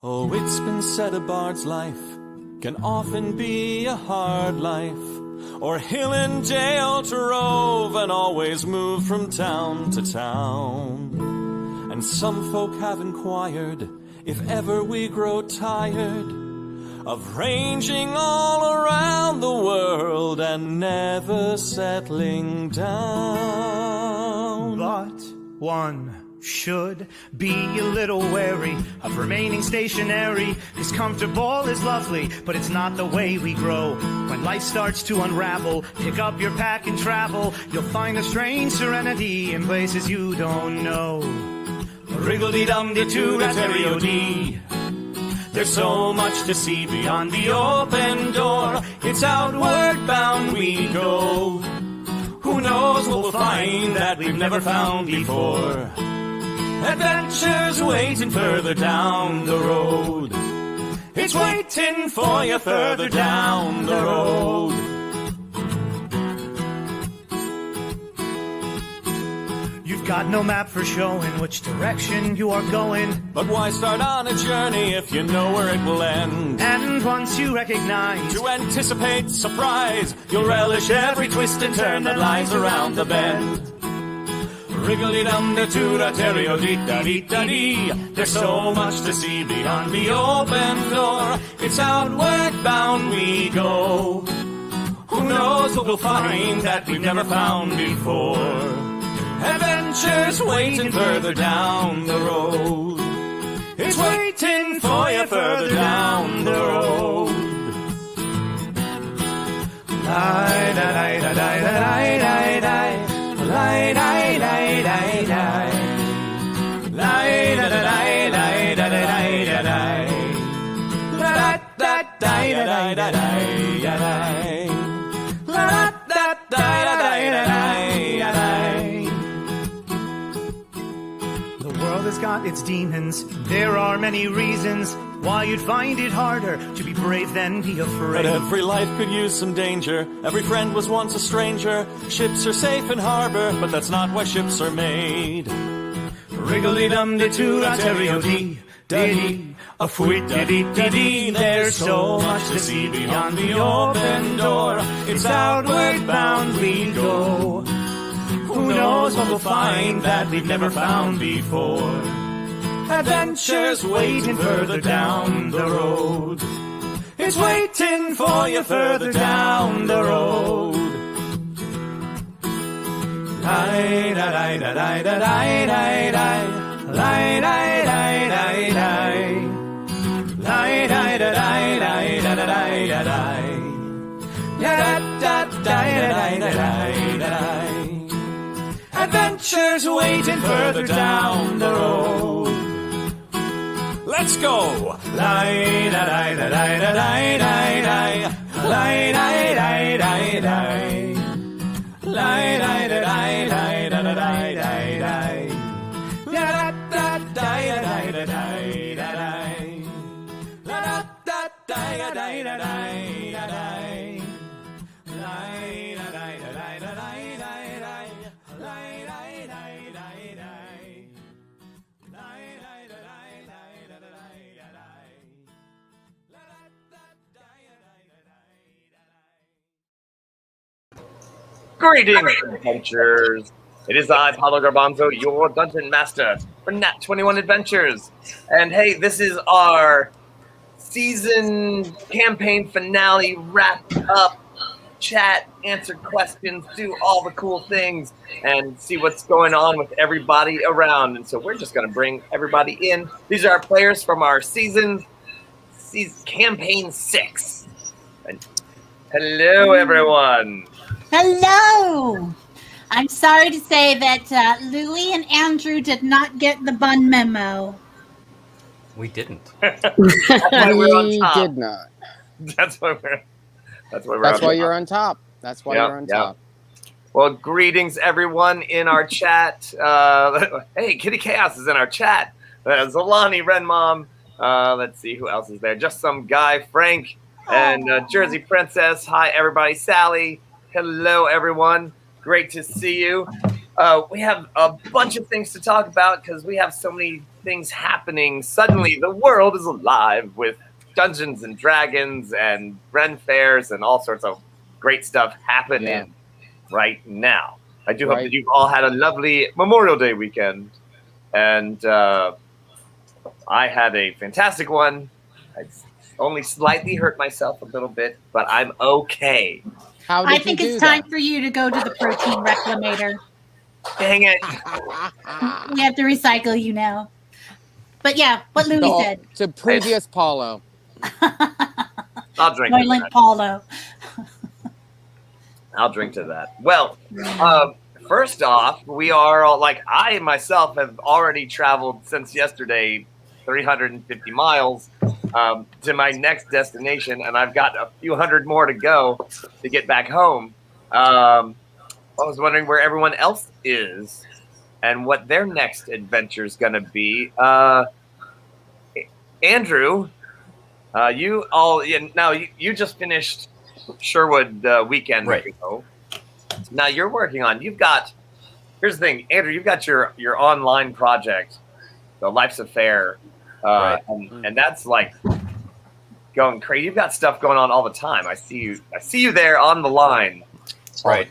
Oh, it's been said a bard's life can often be a hard life, or hill and dale to rove and always move from town to town. And some folk have inquired if ever we grow tired of ranging all around the world and never settling down. But one should be a little wary of remaining stationary, 'cause comfortable is lovely, but it's not the way we grow. When life starts to unravel, pick up your pack and travel. You'll find a strange serenity in places you don't know. Wriggle-dee-dum-dee-too-da-terry-o-dee. There's so much to see beyond the open door. It's outward bound we go. Who knows what we'll find that we've never found before. Adventures waiting further down the road. It's waiting for you further down the road. You've got no map for showing which direction you are going. But why start on a journey if you know where it will end? And once you recognize, to anticipate surprise, you'll relish every twist and turn that lies around the bend. Wriggle-dee-dum-dee-too-da-terry-o-dee-da-dee-da-dee. There's so much to see beyond the open door. It's outward bound we go. Who knows what we'll find that we've never found before. Adventures waiting further down the road. It's waiting for you further down the road. the world has got its demons. There are many reasons why you'd find it harder to be brave than be afraid. But every life could use some danger. Every friend was once a stranger. Ships are safe in harbor, but that's not why ships are made. Wriggle-dee-dum-dee-too-da-terry-o-dee-da-dee. A fwit-da-dee-da-dee. There's so much to see beyond the open door. It's outward bound we go. Who knows what we'll find that we've never found before. Adventures waiting further down the road. It's waiting for you further down the road. Adventures waiting further down the road. Let's go! Greetings, adventurers! It is I, Paulo Garbanzo, your dungeon master for Nat21 Adventures. And hey, this is our season campaign finale, wrap up, chat, answer questions, do all the cool things, and see what's going on with everybody around. And so we're just going to bring everybody in. These are our players from our season campaign 6. And hello, everyone. Hello! I'm sorry to say that Louie and Andrew did not get the bun memo. We didn't. That's why we're on We top. did not. That's why you're on top. That's why you're on top. Well, greetings, everyone in our chat. Hey, Kitty Chaos is in our chat. Zolani, Ren Mom. Let's see who else is there. Just some guy, Frank, and Jersey Princess. Hi, everybody. Sally. Hello, everyone. Great to see you. we have a bunch of things to talk about because we have so many things happening. Suddenly, the world is alive with Dungeons and Dragons and Ren fairs and all sorts of great stuff happening right now. I do hope that you've all had a lovely Memorial Day weekend. And I had a fantastic one. I only slightly hurt myself a little bit, but I'm okay. How did I think it's time for you to go to the protein reclamator. Dang it. We have to recycle you now. But yeah, what Louis said. To previous Paulo. I'll drink to that. Paulo. I'll drink to that. Well, first off, we are all, like, I myself have already traveled since yesterday 350 miles to my next destination, and I've got a few hundred more to go to get back home. I was wondering where everyone else is and what their next adventure is going to be. Andrew, you just finished Sherwood weekend ago. Now you're working on. Here's the thing, Andrew. You've got your online project, the Life's Affair, and that's like going crazy. You've got stuff going on all the time. I see you there on the line. Right.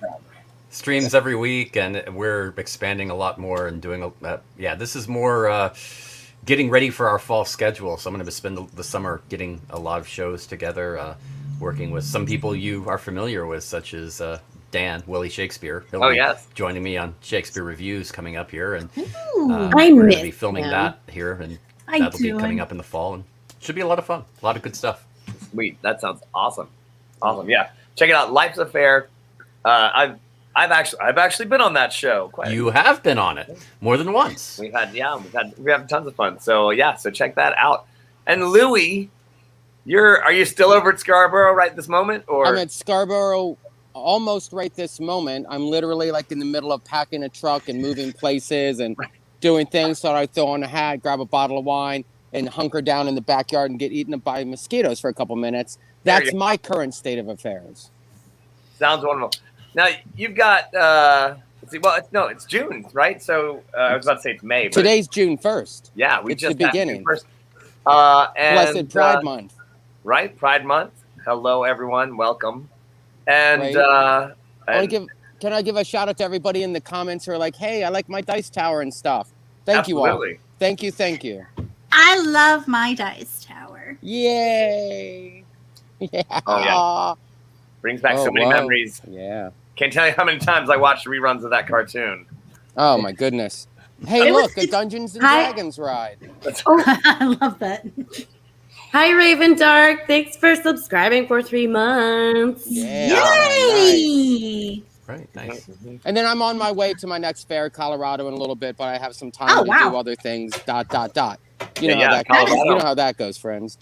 Streams every week, and we're expanding a lot more and doing this is more getting ready for our fall schedule. So I'm going to spend the summer getting a lot of shows together, working with some people you are familiar with, such as Dan, Willie Shakespeare. He'll be joining me on Shakespeare Reviews coming up here, and we're going to be filming that here, and that'll be coming up in the fall, and should be a lot of fun, a lot of good stuff. Sweet, that sounds awesome. Yeah, check it out, Life's Affair. I've actually been on that show. You have been on it more than once. We have tons of fun. So check that out. And Louie, are you still over at Scarborough right this moment, or? I'm at Scarborough almost right this moment. I'm literally like in the middle of packing a truck and moving places and doing things. So I throw on a hat, grab a bottle of wine, and hunker down in the backyard and get eaten by mosquitoes for a couple minutes. That's my current state of affairs. Sounds wonderful. Now you've got it's June, right? So I was about to say it's May. But today's June 1st. Yeah, it's the beginning. June 1st. Blessed Pride Month. Right, Pride Month. Hello, everyone. Welcome. And can I give a shout out to everybody in the comments who are like, "Hey, I like my dice tower and stuff." Thank you all. Thank you. I love my dice tower. Yay! Yeah. Oh yeah. Brings back so many memories. Yeah. Can't tell you how many times I watched reruns of that cartoon. Oh my goodness. Hey, look, a Dungeons and Dragons ride. I love that. Hi, Raven Dark. Thanks for subscribing for 3 months. Yeah. Yay! Right, nice. And then I'm on my way to my next fair, Colorado, in a little bit, but I have some time to do other things. ... You know how that goes, friends. ...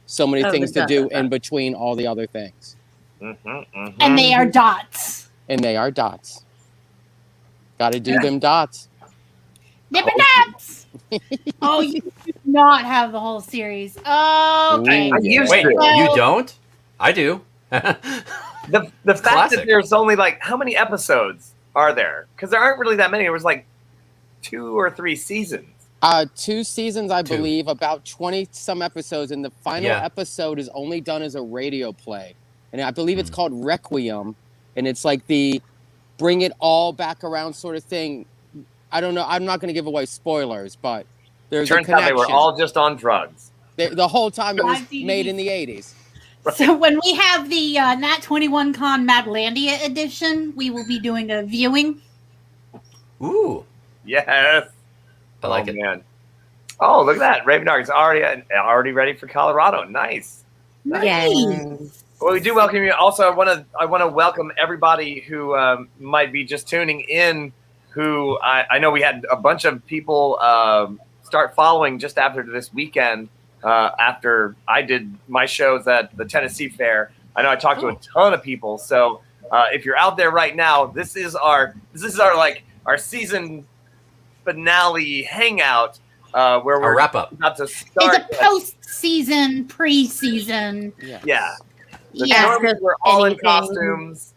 So many things to do in between all the other things. And they are dots. Got to do them dots. Nipper dots. Oh, you do not have the whole series. Okay. I used Wait, to. you don't? I do. The fact that there's only how many episodes are there? Because there aren't really that many. It was 2 or 3 seasons. 2 seasons, I believe, about 20 some episodes, and the final episode is only done as a radio play. And I believe it's called Requiem, and it's like the bring it all back around sort of thing. I don't know. I'm not going to give away spoilers, but there's a connection. Turns out they were all just on drugs. The whole time it was made in the 80s. So when we have the Nat21 Con Madlandia edition, we will be doing a viewing. Ooh. Yes. I like it. Man. Oh, look at that. Raven Dark is already ready for Colorado. Nice. Yes. Well, we do welcome you. Also, I want to welcome everybody who might be just tuning in, who I know we had a bunch of people start following just after this weekend, after I did my shows at the Tennessee Fair. I know I talked to a ton of people. So if you're out there right now, this is our season finale hangout, where we're wrap up. about to start. It's a post-season, pre-season. Yeah. We're all in costumes,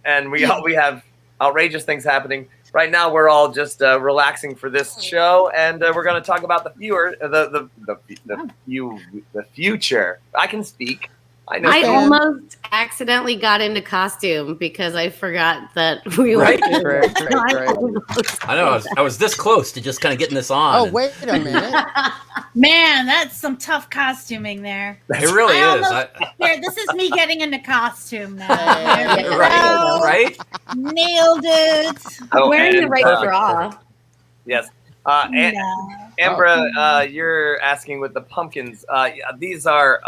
and we have outrageous things happening. right now we're all just relaxing for this show, and we're going to talk about the future. I can speak. I almost accidentally got into costume because I forgot that we were. Right. Great. I know. I was this close to just kind of getting this on. Oh, wait a minute. Man, that's some tough costuming there. It really is. Here, this is me getting into costume now. Hey, There we right? go. Nailed it. Oh, Wearing the and, right bra. Yes. No. Ambra, you're asking with the pumpkins. These are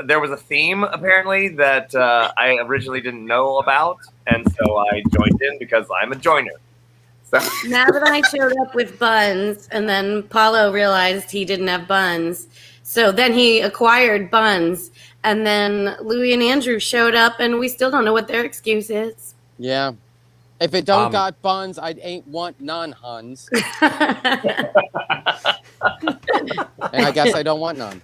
there was a theme apparently that I originally didn't know about, and so I joined in because I'm a joiner. So Now that I showed up with buns, and then Paulo realized he didn't have buns, so then he acquired buns, and then Louie and Andrew showed up, and we still don't know what their excuse is. Yeah. If it don't got buns, I ain't want none, Huns. And I guess I don't want none.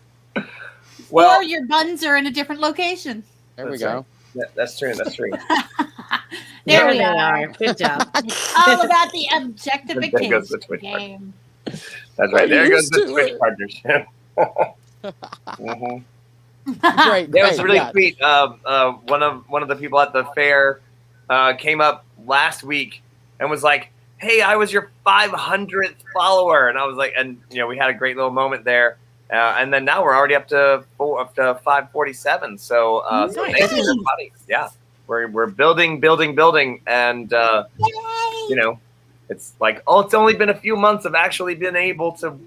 well, Or your buns are in a different location. There we That's go. right. Yeah, that's true. That's true. There There we they are. are. Good job. All about the There goes objectification the Twitch game. That's right. There goes the Used to Twitch it. partnership. Mhm. Great. Yeah, it was really yeah. sweet. One of the people at the fair came up last week and was like, "Hey, I was your 500th follower," and I was like, and we had a great little moment there. And then now we're already up to 547. So, so thank you, everybody. Yeah, we're building, and it's like, it's only been a few months of actually being able to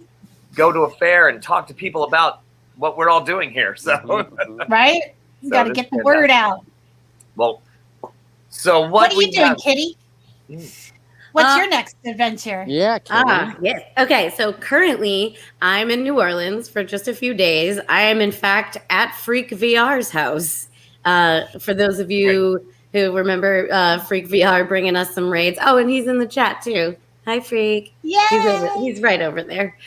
go to a fair and talk to people about what we're all doing here. So, Right? You got to get the word out. Well, so What are we you doing, have- Kitty? What's your next adventure? Yeah, Kitty. Yes. Okay, so currently I'm in New Orleans for just a few days. I am, in fact, at Freak VR's house. For those of you who remember Freak VR bringing us some raids. Oh, and he's in the chat too. Hi, Freak. Yay! He's right over there.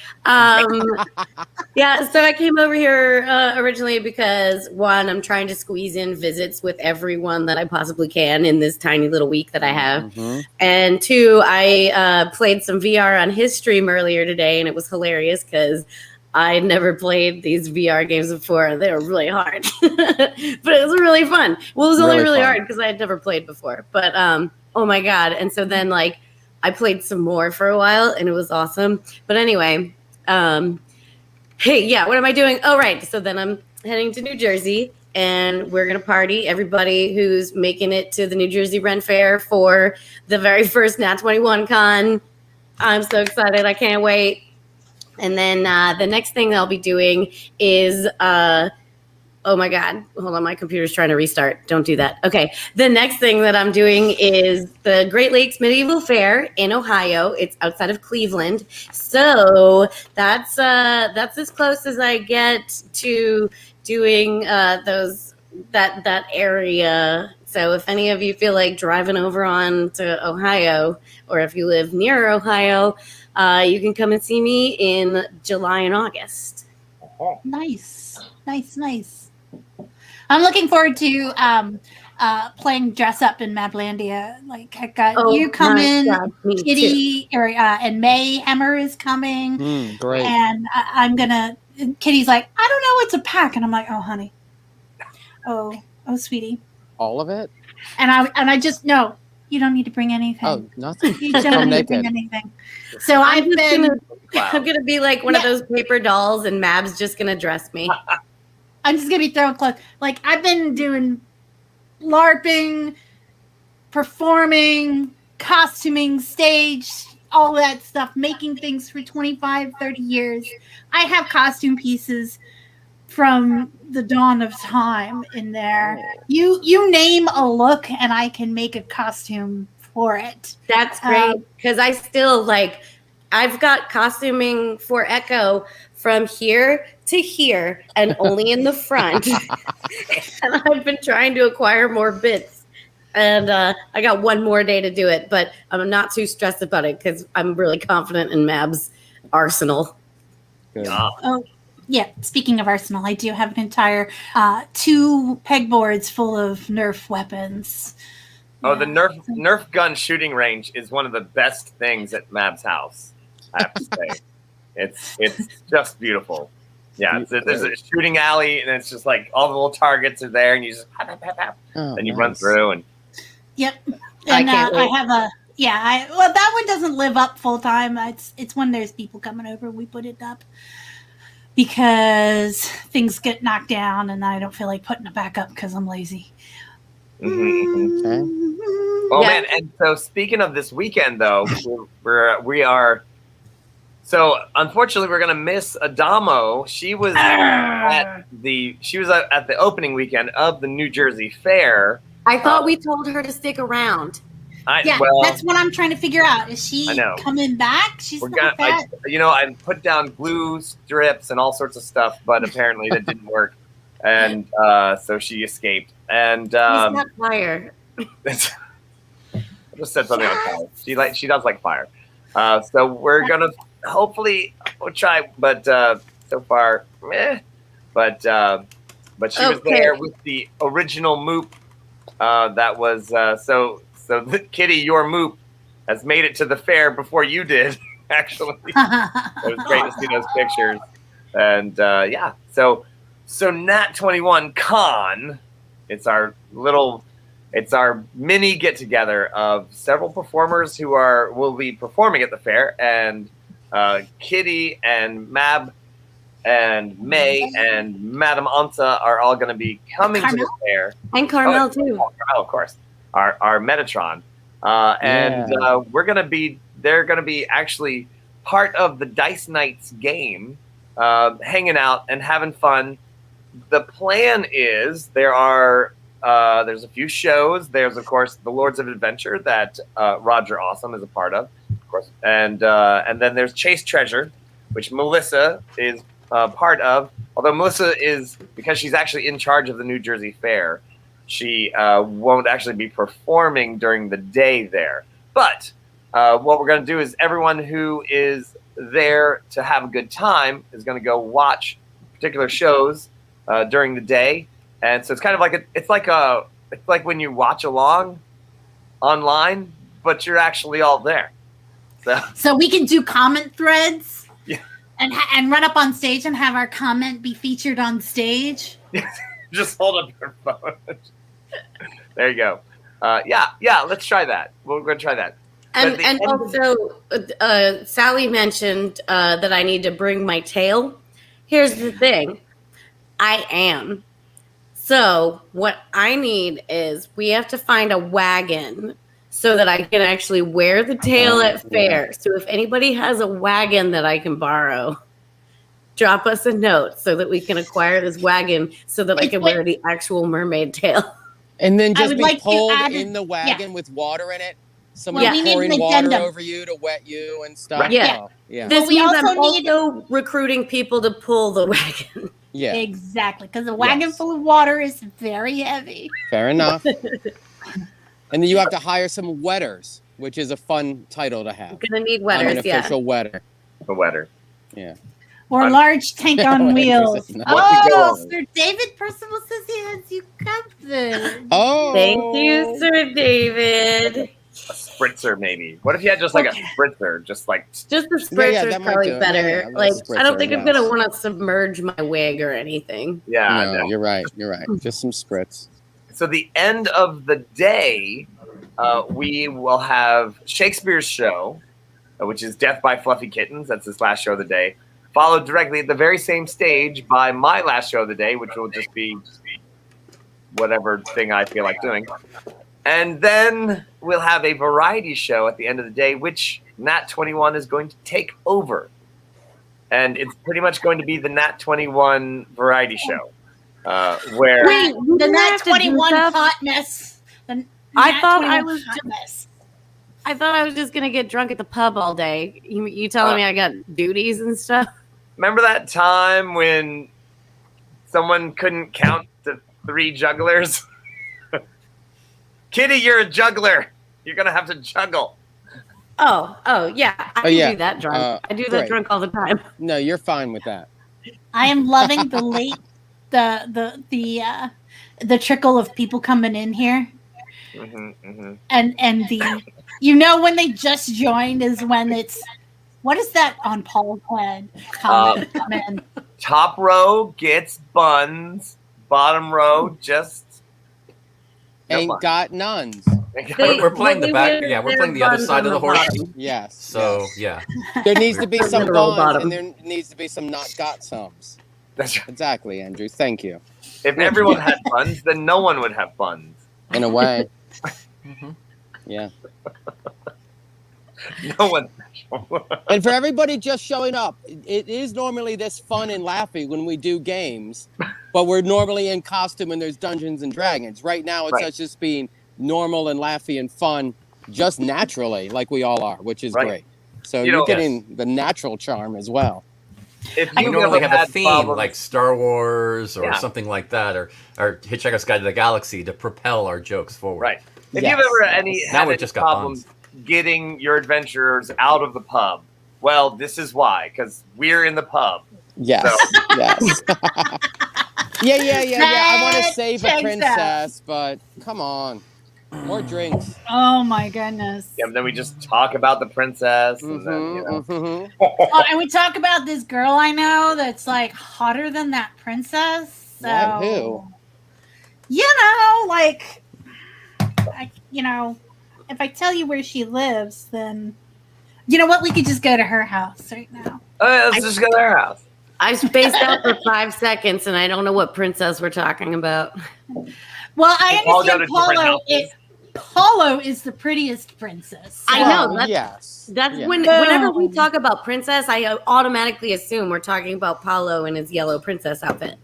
Yeah, so I came over here originally because, one, I'm trying to squeeze in visits with everyone that I possibly can in this tiny little week that I have. Mhm. And two, I played some VR on his stream earlier today, and it was hilarious because I never played these VR games before. They were really hard, but it was really fun. Well, it was only really fun. hard because I had never played before. But oh my god! And so then I played some more for a while, and it was awesome. But anyway, hey, yeah, what am I doing? Oh, right. So then I'm heading to New Jersey, and we're going to party. Everybody who's making it to the New Jersey Ren Fair for the very first Nat21 Con. I'm so excited. I can't wait. And then the next thing I'll be doing is, oh my God, hold on, my computer's trying to restart. Don't do that. Okay, the next thing that I'm doing is the Great Lakes Medieval Fair in Ohio. It's outside of Cleveland. So that's as close as I get to doing that area. So if any of you feel like driving over on to Ohio, or if you live near Ohio, you can come and see me in July and August. Nice. I'm looking forward to playing dress up in Maplandia. Like I got you coming, Kitty, and May Hammer is coming. Great. And I'm gonna. Kitty's like, I don't know what's a pack, and I'm like, oh honey, oh sweetie, All of it? and I just no. You don't need to bring anything. Oh, nothing. You don't need to bring anything. So I'm gonna be like one of those paper dolls, and Mab's just gonna dress me. I'm just gonna be throwing clothes. Like I've been doing LARPing, performing, costuming, stage, all that stuff, making things for 25, 30 years. I have costume pieces from the dawn of time in there. You name a look and I can make a costume for it. That's great, because I still I've got costuming for Echo from here to here and only in the front. And I've been trying to acquire more bits. And I got one more day to do it, but I'm not too stressed about it because I'm really confident in Mab's arsenal. Good. Oh, yeah. Speaking of arsenal, I do have an entire 2 pegboards full of Nerf weapons. Oh, the Nerf gun shooting range is one of the best things at Mab's house. I have to say, it's just beautiful. Yeah, there's a shooting alley, and it's just like all the little targets are there, and you just and you run through and. Yep, and I have a well, that one doesn't live up full time. It's when there's people coming over, we put it up because things get knocked down, and I don't feel like putting it back up because I'm lazy. Oh man! And so speaking of this weekend, though, we are. So unfortunately, we're gonna miss Adamo. She was at the opening weekend of the New Jersey Fair. I thought we told her to stick around. That's what I'm trying to figure out. Is she coming back? She's not back. I put down glue strips and all sorts of stuff, but apparently that didn't work, and so she escaped. And she's not fire. I just said something on fire. She does like fire. So we're gonna hopefully we'll try, but so far, meh. But she was there with the original Moop. That was so Kitty, your Moop has made it to the fair before you did. Actually, it was great to see those pictures. And so Nat21 Con. It's our mini get together of several performers who will be performing at the fair, and Kitty and Mab and May and Madame Ansa are all going to be coming to the fair, and Carmel too. Oh, of course, our Metatron, and they're going to be actually part of the Dice Nights game, hanging out and having fun. The plan is there's a few shows. There's, of course, the Lords of Adventure that Roger Awesome is a part of course. And then there's Chase Treasure, which Melissa is part of. Although Melissa because she's actually in charge of the New Jersey Fair, she won't actually be performing during the day there. But what we're going to do is everyone who is there to have a good time is going to go watch particular shows during the day, and so it's kind of like it's like when you watch along online, but you're actually all there. So we can do comment threads, and run up on stage and have our comment be featured on stage. Just hold up your phone. There you go. Let's try that. We're going to try that. And also, Sally mentioned that I need to bring my tail. Here's the thing. I am. So what I need is we have to find a wagon so that I can actually wear the tail at fair. So if anybody has a wagon that I can borrow, drop us a note so that we can acquire this wagon so that I can wear the actual mermaid tail. And then just be pulled in the wagon with water in it. Somebody pouring water over you to wet you and stuff. Right. Yeah. Oh, yeah. This means I'm also recruiting people to pull the wagon. Yeah. Exactly. Because a wagon full of water is very heavy. Fair enough. And then you have to hire some wetters, which is a fun title to have. I'm going to need wetters, an official wetter. A wetter. Yeah. Or a large tank on wheels. Sir David Percival says he has you covered. Oh. Thank you, Sir David. A spritzer, maybe. What if you had just like a spritzer? Just a spritzer is probably better. I don't think I'm going to want to submerge my wig or anything. Yeah. No, you're right. You're right. Just some spritz. So the end of the day, we will have Shakespeare's show, which is Death by Fluffy Kittens. That's his last show of the day. Followed directly at the very same stage by my last show of the day, which will just be whatever thing I feel like doing. And then we'll have a variety show at the end of the day, which Nat21 is going to take over. And it's pretty much going to be the Nat21 variety show. Where the Nat21 hotness. I thought I was just gonna get drunk at the pub all day. You telling me I got duties and stuff? Remember that time when someone couldn't count to 3 jugglers? Kitty, you're a juggler. You're gonna have to juggle. Oh yeah. I can do that drunk. I do that drunk all the time. No, you're fine with that. I am loving the trickle of people coming in here. And the when they just joined is when it's what is that on Paul's head? Comment. Top row gets buns. Bottom row just ain't got nuns. We're playing the back. Yeah, we're playing the other side of the horse. Yes. So yeah, there needs to be some Literal buns, bottom. and there needs to be some not got somes. That's right. Exactly, Andrew. Thank you. If everyone had buns, then no one would have buns. In a way. Yeah. No one. And for everybody just showing up, it is normally this fun and laughy when we do games, but we're normally in costume and there's Dungeons and Dragons. Right now, it's just being normal and laughy and fun, just naturally, like we all are, which is great. So you're getting the natural charm as well. If we you normally have a theme problems, like Star Wars or something like that, or Hitchhiker's Guide to the Galaxy to propel our jokes forward. Right. If you've ever had any problems getting your adventurers out of the pub, well, this is why, because we're in the pub. Yes. So. Yes. Yeah. I want to save a princess, but come on. More drinks. Oh my goodness. Yeah, but then we just talk about the princess, and then and we talk about this girl I know that's like hotter than that princess. So what? Who? Like, if I tell you where she lives, then you know what? We could just go to her house right now. Let's just go to her house. I spaced out for 5 seconds, and I don't know what princess we're talking about. Well, I understand Paulo is the prettiest princess. So. I know. That's whenever we talk about princess, I automatically assume we're talking about Paulo in his yellow princess outfit.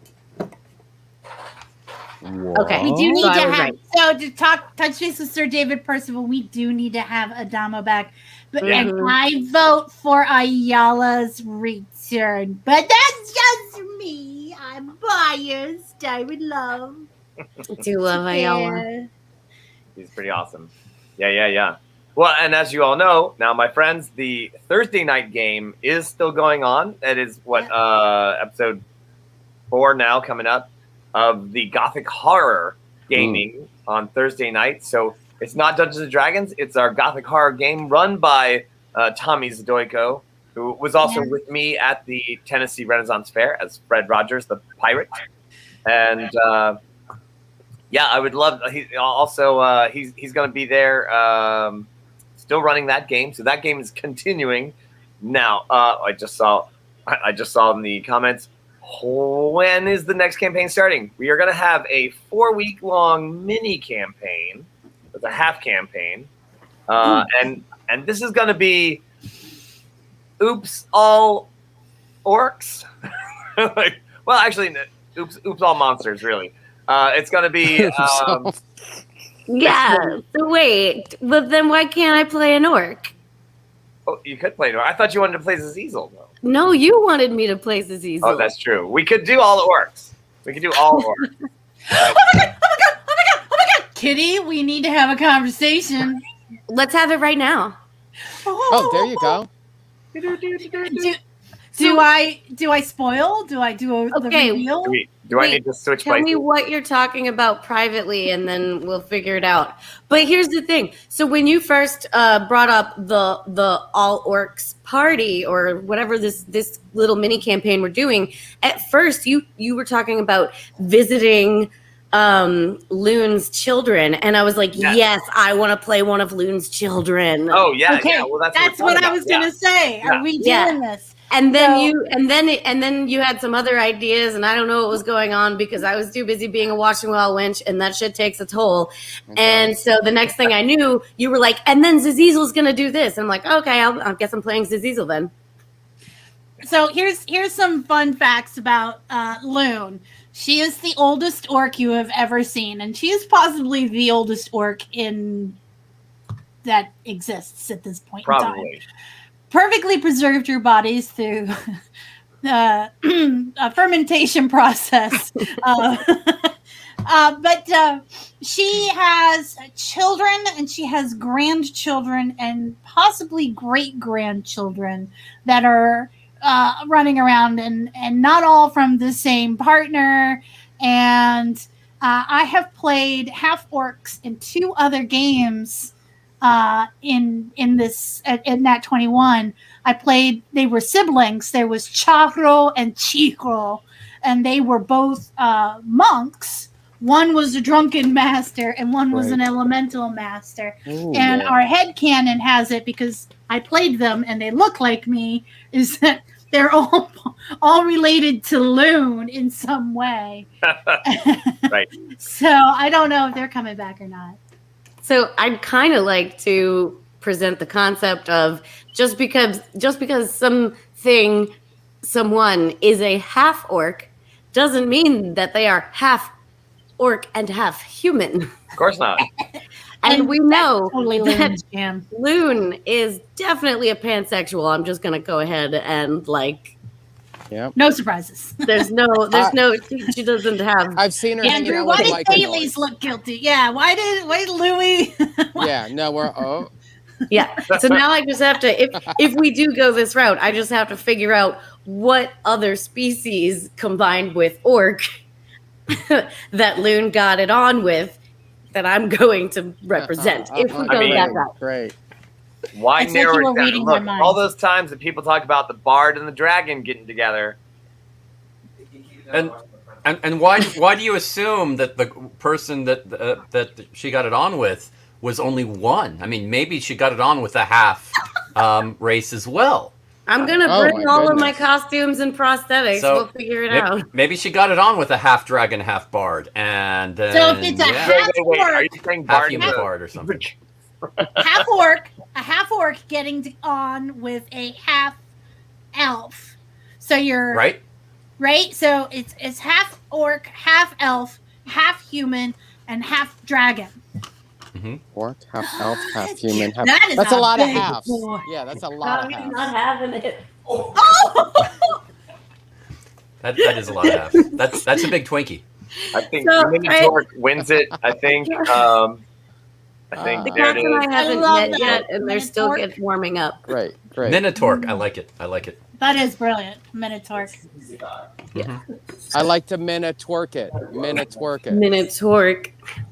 Okay, we do need to have to touch base with Sir David Percival. We do need to have Adamo back, but and I vote for Ayala's return. But that's just me. I'm biased. I would love. Do love Ayala. He's pretty awesome. Yeah. Well, and as you all know, now, my friends, the Thursday night game is still going on. That is episode 4 now coming up of the Gothic Horror gaming on Thursday night. So it's not Dungeons and Dragons. It's our Gothic Horror game run by Tommy Zadoyko, who was also with me at the Tennessee Renaissance Fair as Fred Rogers, the pirate. And I would love. He's going to be there, still running that game. So that game is continuing now. I just saw in the comments. When is the next campaign starting? We are going to have a 4-week-long mini campaign. It's a half campaign, and this is going to be oops all orcs. Oops all monsters. Really. It's going to be. Yeah. So wait, but then why can't I play an orc? Oh, you could play an orc. I thought you wanted to play Zazizel, though. No, you wanted me to play Zazizel. Oh, that's true. We could do all orcs. We could do all orcs. Oh my god! Kitty, we need to have a conversation. Let's have it right now. Oh, there you go. Do I spoil? Do I do the reveal? Do I need to switch Tell places? me what you're talking about privately, and then we'll figure it out. But here's the thing. So when you first brought up the all orcs party or whatever this little mini campaign we're doing, at first you were talking about visiting Loon's children, and I was like, yes, I want to play one of Loon's children. Oh yeah, okay. yeah. Well, that's what I was gonna say. Are we doing this? And then you had some other ideas, and I don't know what was going on because I was too busy being a washing well wench, and that shit takes a toll. Okay. And so the next thing I knew, you were like, and then Zazizel's gonna do this. And I'm like, okay, I guess I'm playing Zazizel then. So here's some fun facts about Loon. She is the oldest orc you have ever seen, and she is possibly the oldest orc that exists at this point in time. Perfectly preserved her bodies through a fermentation process. But she has children, and she has grandchildren, and possibly great-grandchildren that are running around, and not all from the same partner. And I have played half orcs in 2 other games in this at Nat21. They were siblings. There was Charo and Chicro, and they were both monks. One was a drunken master and one was an elemental master. Ooh, and man. our headcanon has it, because I played them and they look like me, is that they're all related to Loon in some way. Right. So I don't know if they're coming back or not. So I'd kind of like to present the concept of just because someone is a half orc doesn't mean that they are half orc and half human. Of course not. And we know Totally that Loon's jam. Loon is definitely a pansexual. I'm just gonna go ahead and No surprises. there's no she doesn't have. I've seen her hanging Andrew, out why with did like Bailey's look guilty? Yeah, why did Louis? Yeah, no, we're Yeah. So now I just have to if we do go this route, I just have to figure out what other species combined with orc that Loon got it on with that I'm going to represent. If we go that route. Great. Why It's like narrow you it were down? reading their Look, minds. all those times that people talk about the bard and the dragon getting together. And why do you assume that the person that she got it on with was only one? I mean, maybe she got it on with a half race as well. I'm gonna Oh, bring my all of goodness. my costumes and prosthetics. So, we'll figure it out. Maybe she got it on with a half dragon, half bard, and then, So if it's a half Wait, are orc, you saying half bard? human is a- bard or something. a half orc getting on with a half elf. So you're Right? right? So it's half orc, half elf, half human, and half dragon. Orc, half elf, half human. Half... That is That's a lot of big halves. boy. Yeah, that's a lot of I'm halves. not having it. That is a lot of half. That's a big Twinkie. I think So, Minotaur wins it. I think. The There it cats and I is. haven't love met that. yet, and they're still Minotaur. warming up. Great, great. Minotaur, I like it. I like it. That is brilliant. Minotaur. I like to twerk it. Twerk it. Minotaur.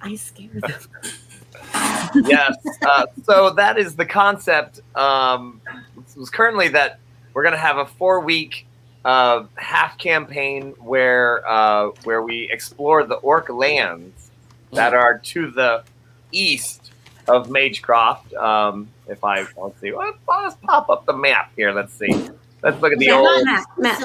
I scared them. Yes. So that is the concept. It was currently that we're going to have a 4-week half campaign where we explore the orc lands that are to the east of Magecroft. Let's see, let's pop up the map here. Let's see. Let's look at the old. Map. Let's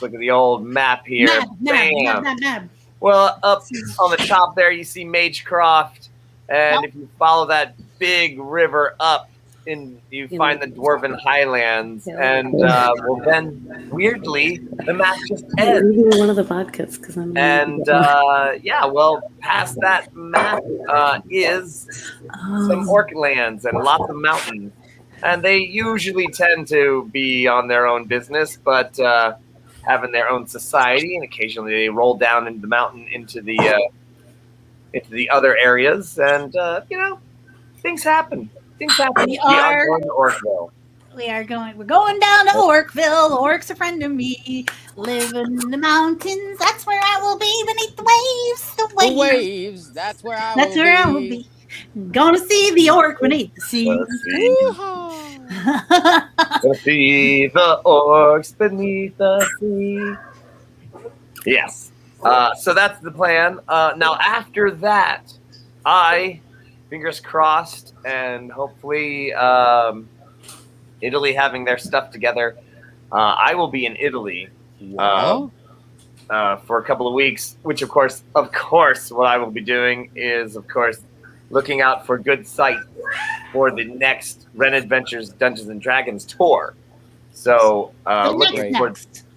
look at the old map here. Bam. Map. Well, up on the top there, you see Magecroft, and if you follow that big river up, you find the Dwarven Highlands, and well, then weirdly, the map just ends. Give me one of the vodkas because I'm. And past that map is some orc lands and lots of mountains, and they usually tend to be on their own business, but having their own society, and occasionally they roll down into the mountain into the other areas, and things happen. We are going to Orkville. We're going down to Orkville. The orc's a friend of me. Living in the mountains. That's where I will be beneath the waves. The waves. That's where I That's will where I will be. Gonna see the orc beneath the sea. Let's see the orcs beneath the sea. Yes. So that's the plan. Now, after that, fingers crossed, and hopefully Italy having their stuff together, I will be in Italy for a couple of weeks, which, of course, what I will be doing is, of course, looking out for good sites for the next Ren Adventures Dungeons and Dragons tour. So looking for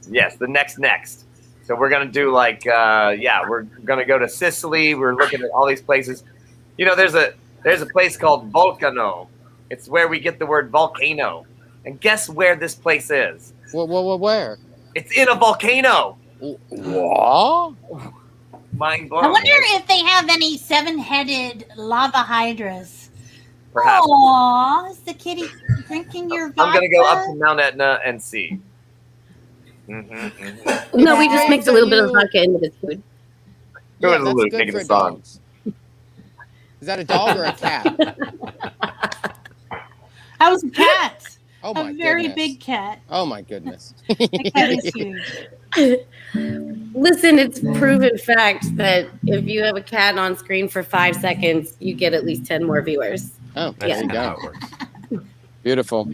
the next. So we're gonna do we're gonna go to Sicily. We're looking at all these places. There's a place called Volcano. It's where we get the word volcano. And guess where this place is? Where? It's in a volcano. What? Mind blowing. I wonder if they have any 7-headed lava hydras. Perhaps. Aww, is the kitty drinking your vodka? I'm gonna go up to Mount Etna and see. No, we just mixed a little bit of vodka into this food. Who Yeah, was that's Luke good making for the song? dogs. Is that a dog or a cat? I was a cat. Oh A my very goodness. big cat. Oh my goodness. My cat is huge. Listen, it's proven fact that if you have a cat on screen for 5 seconds, you get at least 10 more viewers. Oh, That's there you how go. it works. Beautiful.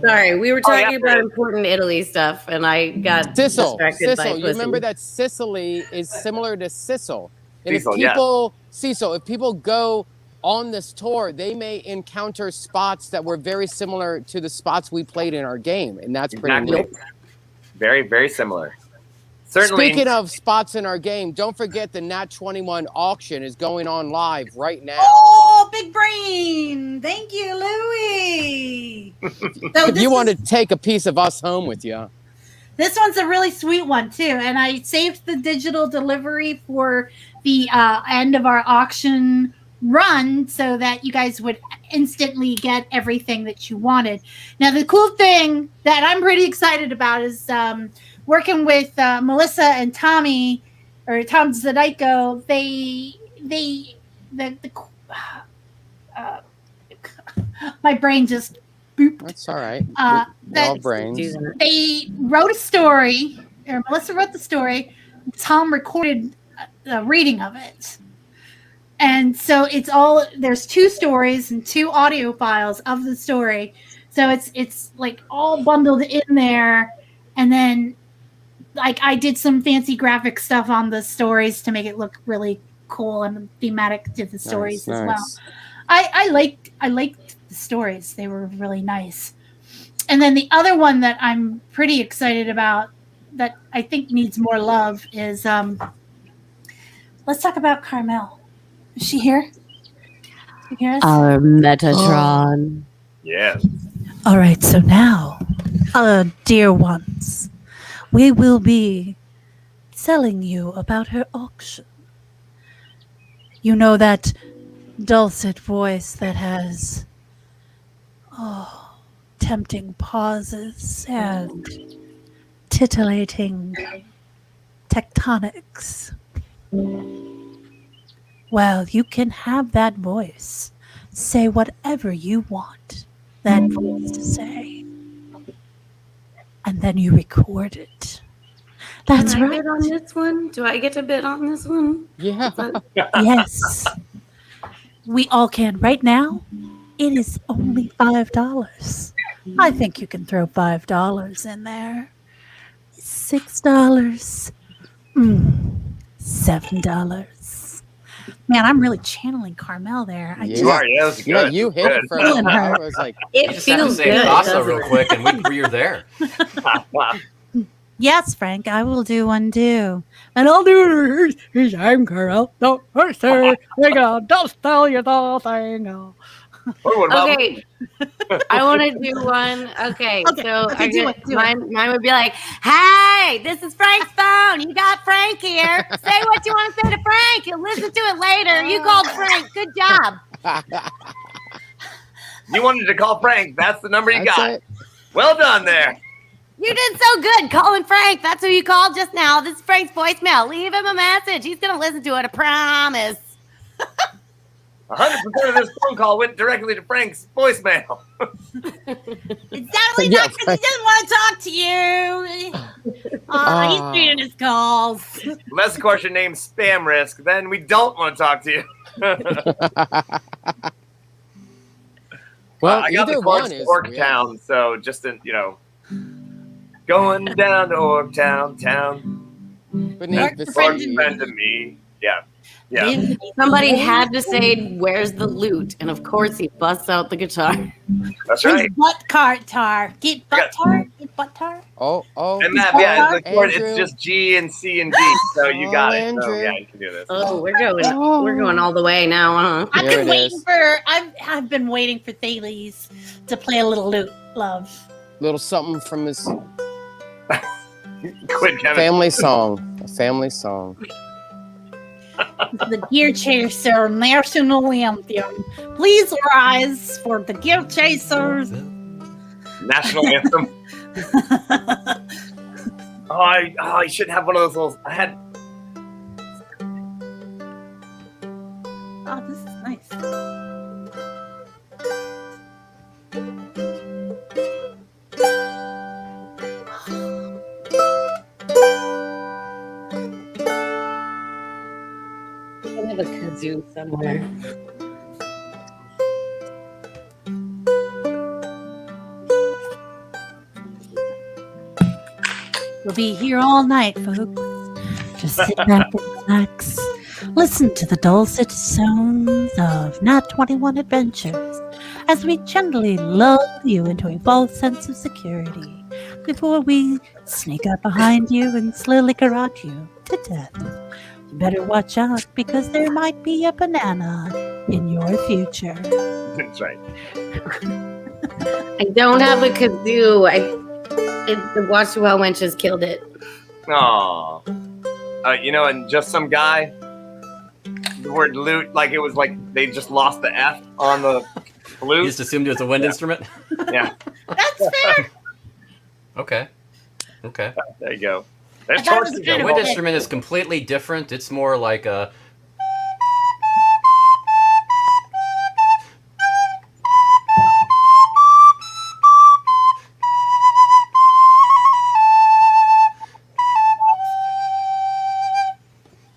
Sorry, we were Oh, yeah, talking about important Italy stuff, and I got Sissel. distracted by Sissel. You remember pussy. that Sicily is similar to Sissel. And Cecil, if people go on this tour, they may encounter spots that were very similar to the spots we played in our game. And that's pretty Exactly. neat. Very, very similar. Certainly. Speaking of spots in our game, don't forget the Nat21 auction is going on live right now. Oh, big brain! Thank you, Louie. So If you want to take a piece of us home with you. this one's a really sweet one too, and I saved the digital delivery for the end of our auction run so that you guys would instantly get everything that you wanted. Now, the cool thing that I'm pretty excited about is working with Melissa and Tommy, or Tom Zadico. My brain just booped. That's all right. That All brains. they wrote a story, or Melissa wrote the story. Tom recorded a reading of it. And so there's 2 stories and 2 audio files of the story. So it's like all bundled in there. And then like I did some fancy graphic stuff on the stories to make it look really cool and thematic to the stories as well. I liked the stories. They were really nice. And then the other one that I'm pretty excited about that I think needs more love is let's talk about Carmel. Is she here? You hear us? Our Metatron. Yeah. All right, so now, dear ones, we will be telling you about her auction. You know that dulcet voice that has tempting pauses and titillating tectonics. Well, you can have that voice. Say whatever you want that voice to say. And then you record it. That's Can I right. bid on this one? Do I get to bid on this one? Yeah. Yes. We all can. Right now, it is only $5. I think you can throw $5 in there. $6. $7. Man, I'm really channeling Carmel there. You are. Yeah, that's good. You hit it for Feeling a her. I was like, You It just have to feels say good. Casa doesn't real it? quick, and you're there. Yes, Frank, I will do one too. And I'll do it. I'm Carl. Don't hurt her. We're gonna just tell you the thing. Oh, what about Okay, I want to do one. Okay, so I do get, it. mine would be like, "Hey, this is Frank's phone. You got Frank here. Say what you want to say to Frank. You'll listen to it later. You called Frank. Good job." You wanted to call Frank. That's the number you That's got. it. Well done there. You did so good calling Frank. That's who you called just now. This is Frank's voicemail. Leave him a message. He's gonna listen to it. I promise. 100% of this phone call went directly to Frank's voicemail. It's definitely Yeah, not because he doesn't want to talk to you. He's reading his calls. Unless, of course, your name's Spam Risk, then we don't want to talk to you. Well, I got either the chorus one is Orc real. Town, so just in, going down to Orc Town, Beneath the Orc sea. friend of me. Yeah. Somebody had to say, "Where's the loot?" And of course, he busts out the guitar. That's right. Butt tar. Get butt tar. Get butt tar. Oh. And Matt, yeah, it's, Andrew. it's just G and C and D, so you got it. So, Andrew. yeah, you can do this. Oh, we're going all the way now, huh? I've There been it waiting is. for. I've been waiting for Thales to play a little love. Little something from his Quit, Kevin. family song. A family song. The Gear Chaser National Anthem. Please rise for the Gear Chasers. National anthem. I should have one of those little. I had. Oh, this is nice. I have a kazoo somewhere. We'll be here all night, folks. Just sit back and relax. Listen to the dulcet tones of Nat21 Adventures as we gently lull you into a false sense of security before we sneak up behind you and slowly garrote you to death. You better watch out because there might be a banana in your future. That's right. I don't have a kazoo. The Watch the Wild Wenches killed it. Aw. And just some guy. The word loot, like it was like they just lost the F on the flute. You just assumed it was a wind instrument? Yeah. That's fair. Okay. There you go. There's thought it was torches. Yeah, Kind of wind okay. instrument is completely different. It's more like a...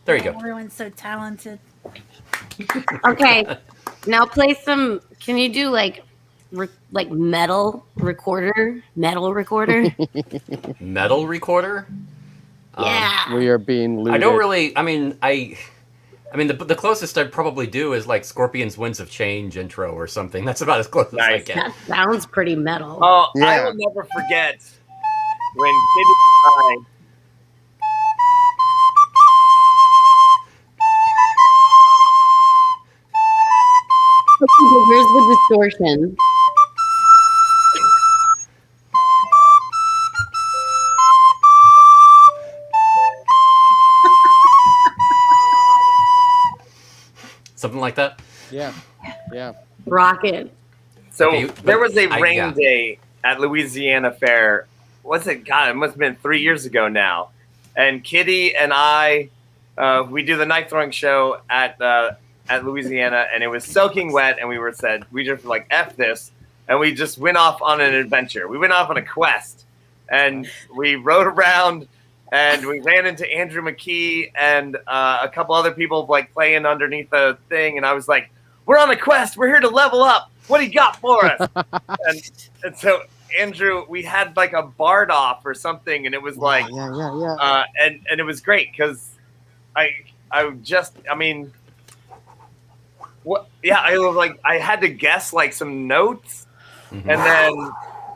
There you go. Everyone's so talented. Okay, now play some. Can you do like metal recorder? Metal recorder? Metal recorder? Yeah. We are being looted. I don't really... I mean, the closest I'd probably do is like Scorpion's Winds of Change intro or something. That's about as close as I Nice. get. That sounds pretty metal. Oh, I Yeah. will never forget when Kitty and I. Where's the distortion? Something like that? Yeah. Rocket. So Okay, there was a but rain yeah. day at Louisiana Fair. What's it? God, it must have been 3 years ago now. And Kitty and I, we do the knife throwing show at Louisiana, and it was soaking wet, and we just were like, F this, and we just went off on an adventure. We went off on a quest, and we rode around, and we ran into Andrew McKee and a couple other people like playing underneath the thing, and I was like, we're on a quest. We're here to level up. What do you got for us? and so Andrew, we had like a bard off or something, and it was like, Yeah. and it was great because I was like, I had to guess like some notes,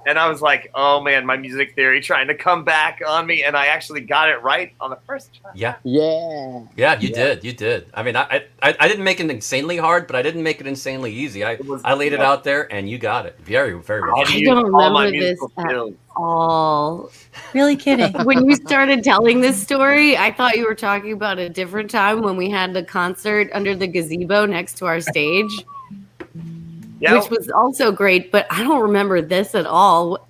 and I was like, oh man, my music theory trying to come back on me, and I actually got it right on the first try. Yeah. Yeah. You did. I mean, I didn't make it insanely hard, but I didn't make it insanely easy. I laid it out there, and you got it. Very, very well. I'll I use don't all my remember this musical at skills. all. Really kidding. When you started telling this story, I thought you were talking about a different time when we had the concert under the gazebo next to our stage, Yeah. which was also great, but I don't remember this at all.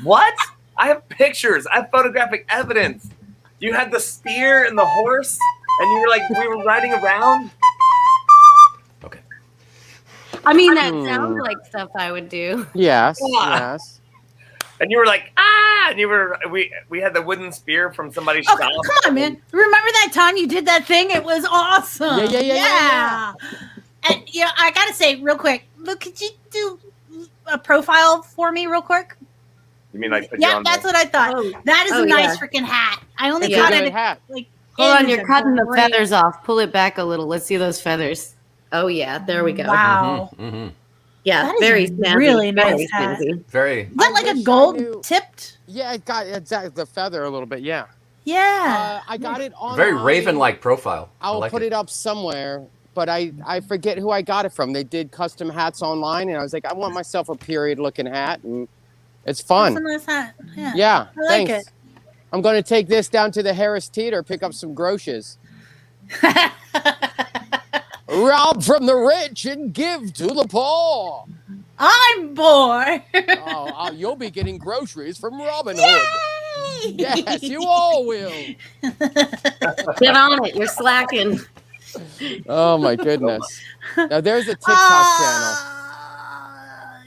What? I have pictures. I have photographic evidence. You had the spear and the horse, and you were like, we were riding around. Okay. I mean, that sounds like stuff I would do. Yes. Yeah. Yes. And you were like, ah! And you were, we had the wooden spear from somebody's Oh, shop. come on, man. Remember that time you did that thing? It was awesome. Yeah. And I gotta say, real quick, look, could you do a profile for me, real quick? You mean like put you Yeah, on that's the- what I thought. Oh. That is Oh, a nice yeah. freaking hat. I only It's a got Good it hat. like. Hold on, it you're is a cutting the great- feathers off. Pull it back a little. Let's see those feathers. Oh, yeah. There we go. Wow. Mm-hmm. Yeah, That is very a snazzy. really very nice hat. snazzy. Very. Is that like I a wish I gold knew- tipped? Yeah, it got exactly the feather a little bit. Yeah. Yeah. I got it on. Very Raven-like profile. I'll like put it up somewhere, but I forget who I got it from. They did custom hats online, and I was like, I want myself a period-looking hat, and it's That's a fun. nice hat. Yeah. Yeah, I like thanks. it. I'm going to take this down to the Harris Teeter, pick up some groceries. Rob from the rich and give to the poor. I'm bored. You'll be getting groceries from Robin Hood. Yes, you all will. Get on it. You're slacking. Oh my goodness. Now there's a TikTok channel.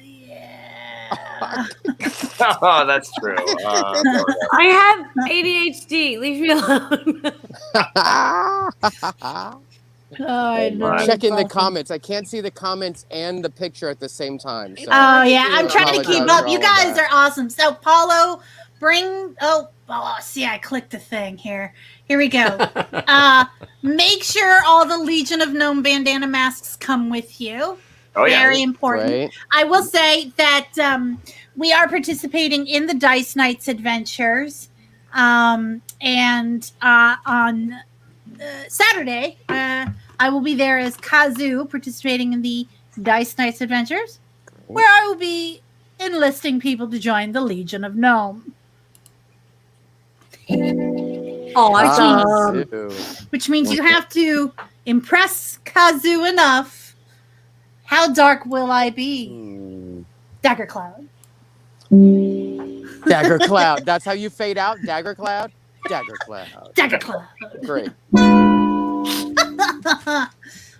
Yeah. Oh, that's true. I have ADHD. Leave me alone. I know. Checking the comments. I can't see the comments and the picture at the same time. So Oh yeah, I'm trying to apologize keep for up. all You of guys that. are awesome. So Paulo, bring see, I clicked the thing here. Here we go. Make sure all the Legion of Gnome bandana masks come with you. Oh, yeah. Very important. Great. I will say that we are participating in the Dice Knights Adventures, and on Saturday, I will be there as Kazu, participating in the Dice Knights Adventures, where I will be enlisting people to join the Legion of Gnome. Awesome. Which means you have to impress Kazu enough. How dark will I be? Dagger Cloud. Dagger Cloud. That's how you fade out? Dagger Cloud? Dagger Cloud. Dagger Cloud. Great.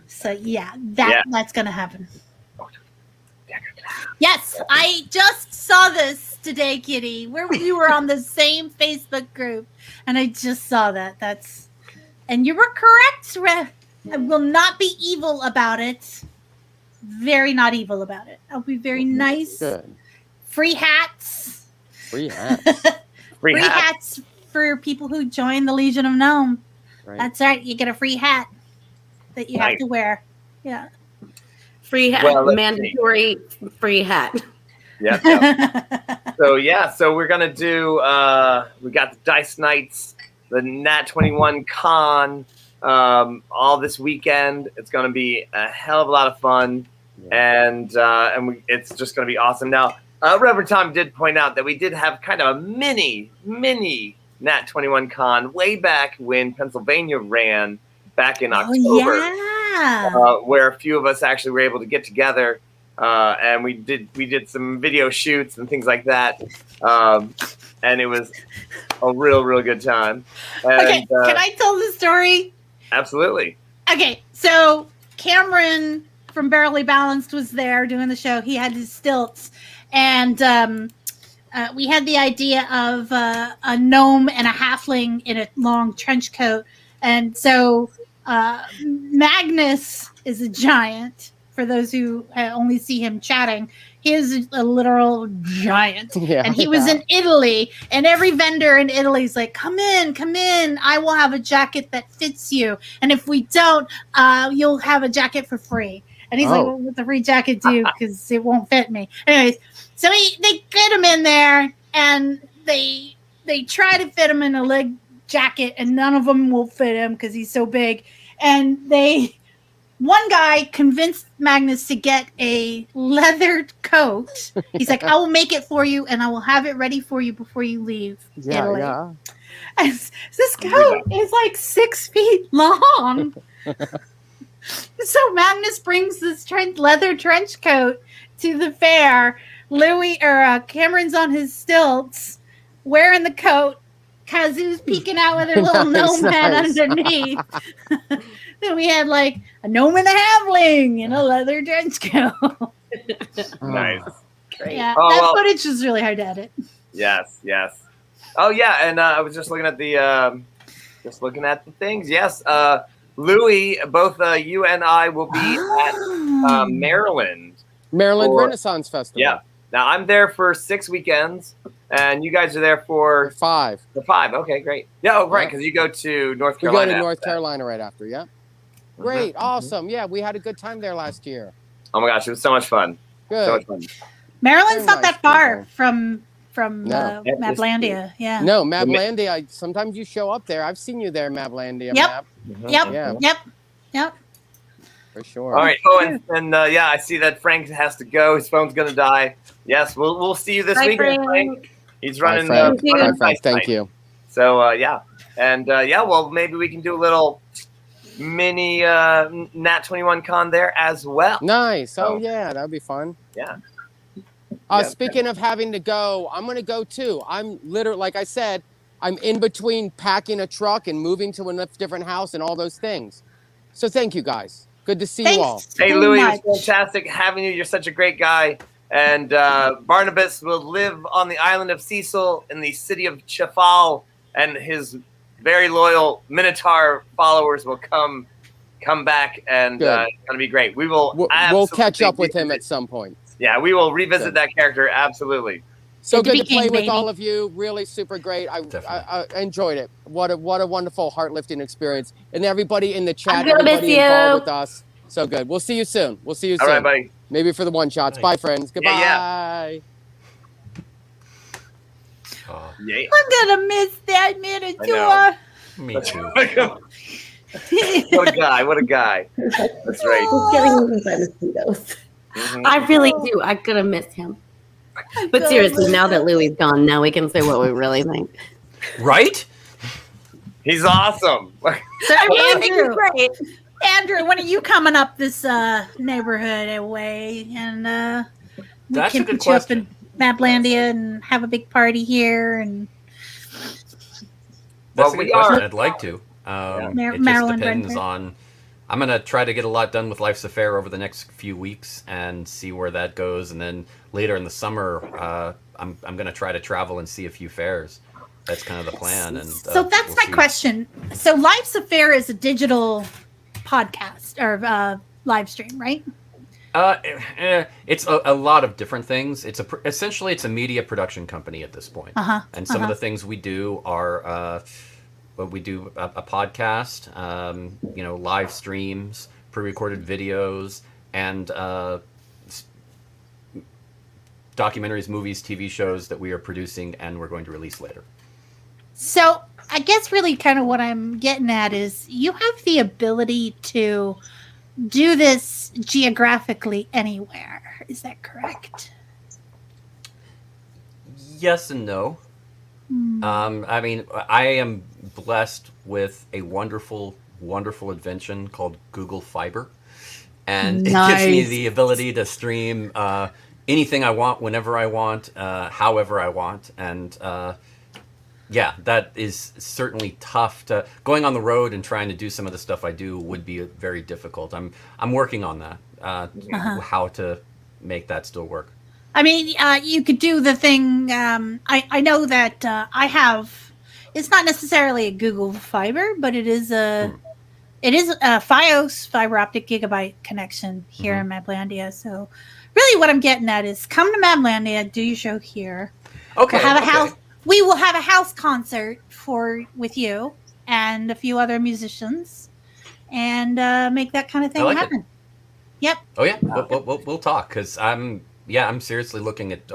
So yeah, that's gonna happen. Yes, I just saw this today, Kitty. We were on the same Facebook group, and I just saw that. And you were correct, I will not be evil about it. Very not evil about it. I'll be very nice. Good. Free hats. Free hats. Free hat. hats for people who join the Legion of Gnome. Right. That's right. You get a free hat that you have to wear. Yeah. Free hat. Well, let's Mandatory free hat. Yep. So we're gonna do. We got the Dice Knights, the Nat21 Con, all this weekend. It's gonna be a hell of a lot of fun, and it's just gonna be awesome. Now, Reverend Tom did point out that we did have kind of a mini Nat21 Con way back when Pennsylvania ran back in October. Where a few of us actually were able to get together, and we did some video shoots and things like that, and it was a real good time. And, okay, can I tell the story? Absolutely. Okay, so Cameron from Barely Balanced was there doing the show. He had his stilts, and we had the idea of a gnome and a halfling in a long trench coat, and so Magnus is a giant. For those who only see him chatting, he is a literal giant. And he was in Italy, and every vendor in Italy is like, come in. I will have a jacket that fits you. And if we don't, you'll have a jacket for free. And he's like, well, what's the free jacket do? Because it won't fit me. Anyways, so they fit him in there, and they try to fit him in a leg jacket, and none of them will fit him because he's so big. And one guy convinced Magnus to get a leathered coat. He's like, I will make it for you, and I will have it ready for you before you leave Italy. Yeah. And this coat is like 6 feet long. So Magnus brings this leather trench coat to the fair. Cameron's on his stilts, wearing the coat. Kazu's peeking out with her little gnome head underneath. Then we had like a gnome and a halfling in a leather trench coat. Nice. Great. Yeah, that footage was really hard to edit. Yes. Oh yeah, and I was just looking at the things. Yes, Louis, both you and I will be at Maryland Renaissance Festival. Yeah. Now I'm there for 6 weekends, and you guys are there for 5. For 5. Okay, great. Yeah, right, because you go to North Carolina. We go to North Carolina right after. Yeah. Great, awesome. Yeah, we had a good time there last year. Oh my gosh, it was so much fun. Good. So much fun. Maryland's not that far from Maplandia. Yeah. No, Maplandia. Sometimes you show up there. I've seen you there, Maplandia. Yep. For sure. All right. Oh, and I see that Frank has to go. His phone's gonna die. Yes, we'll see you this weekend, Frank. He's running. Frank. Thank you. So and well, maybe we can do a little mini Nat21 Con there as well. Nice. Oh yeah, that'd be fun. Yeah. Speaking of having to go, I'm going to go too. I'm literally, like I said, I'm in between packing a truck and moving to a different house and all those things. So thank you guys. Good to see you all. Thanks Hey, so Louis, much. it was fantastic having you. You're such a great guy. And Barnabas will live on the island of Cecil in the city of Chafal, and his very loyal Minotaur followers will come back, and it's going to be great. We'll catch up with him at some point. Yeah, we will revisit that character, absolutely. So good to play with all of you. Really super great. I enjoyed it. What a wonderful, heart-lifting experience. And everybody in the chat, everybody involved with us. So good. We'll see you soon. All right, buddy. Maybe for the one-shots. Bye, friends. Goodbye. Yeah. I'm going to miss that Minotaur. Me too. What a guy. That's right. He's getting eaten by mosquitoes. I really do. I'm going to miss him. But seriously, now that Louis is gone, now we can say what we really think. Right? He's awesome. So Andrew, when are you coming up this neighborhood way? And we That's can a good put you up question. in Maplandia and have a big party here. And That's a good question. I'd like to. It just Maryland depends Renfrew. on. I'm gonna try to get a lot done with Life's Affair over the next few weeks and see where that goes, and then later in the summer, I'm gonna try to travel and see a few fairs. That's kind of the plan. And so that's we'll my see. question. So Life's Affair is a digital podcast or live stream, right? It's a lot of different things. Essentially it's a media production company at this point. And some of the things we do are. We do a podcast, live streams, pre-recorded videos, and documentaries, movies, TV shows that we are producing and we're going to release later. So I guess really kind of what I'm getting at is you have the ability to do this geographically anywhere. Is that correct? Yes and no. I mean, I am blessed with a wonderful, wonderful invention called Google Fiber. And it gives me the ability to stream anything I want, whenever I want, however I want. And that is certainly tough. Going on the road and trying to do some of the stuff I do would be very difficult. I'm working on that, how to make that still work. I mean, you could do the thing. I know that I have. It's not necessarily a Google Fiber, but it is a FiOS fiber optic gigabyte connection here in Maplandia. So, really, what I'm getting at is come to Maplandia, do your show here. Okay. We'll have a house. We will have a house concert with you and a few other musicians, and make that kind of thing happen. It. Yep. Oh yeah, we'll talk because I'm seriously looking at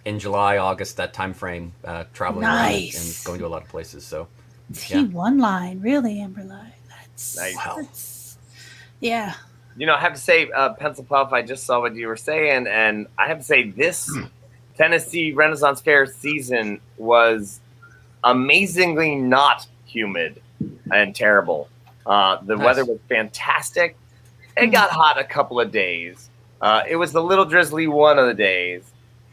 in July, August, that time frame, traveling around and going to a lot of places. So T1 line, really, Amberline. That's nice. That's, yeah. I have to say, Pencil Puff, I just saw what you were saying, and I have to say this Tennessee Renaissance Fair season was amazingly not humid and terrible. The weather was fantastic. It got hot a couple of days. It was a little drizzly one of the days.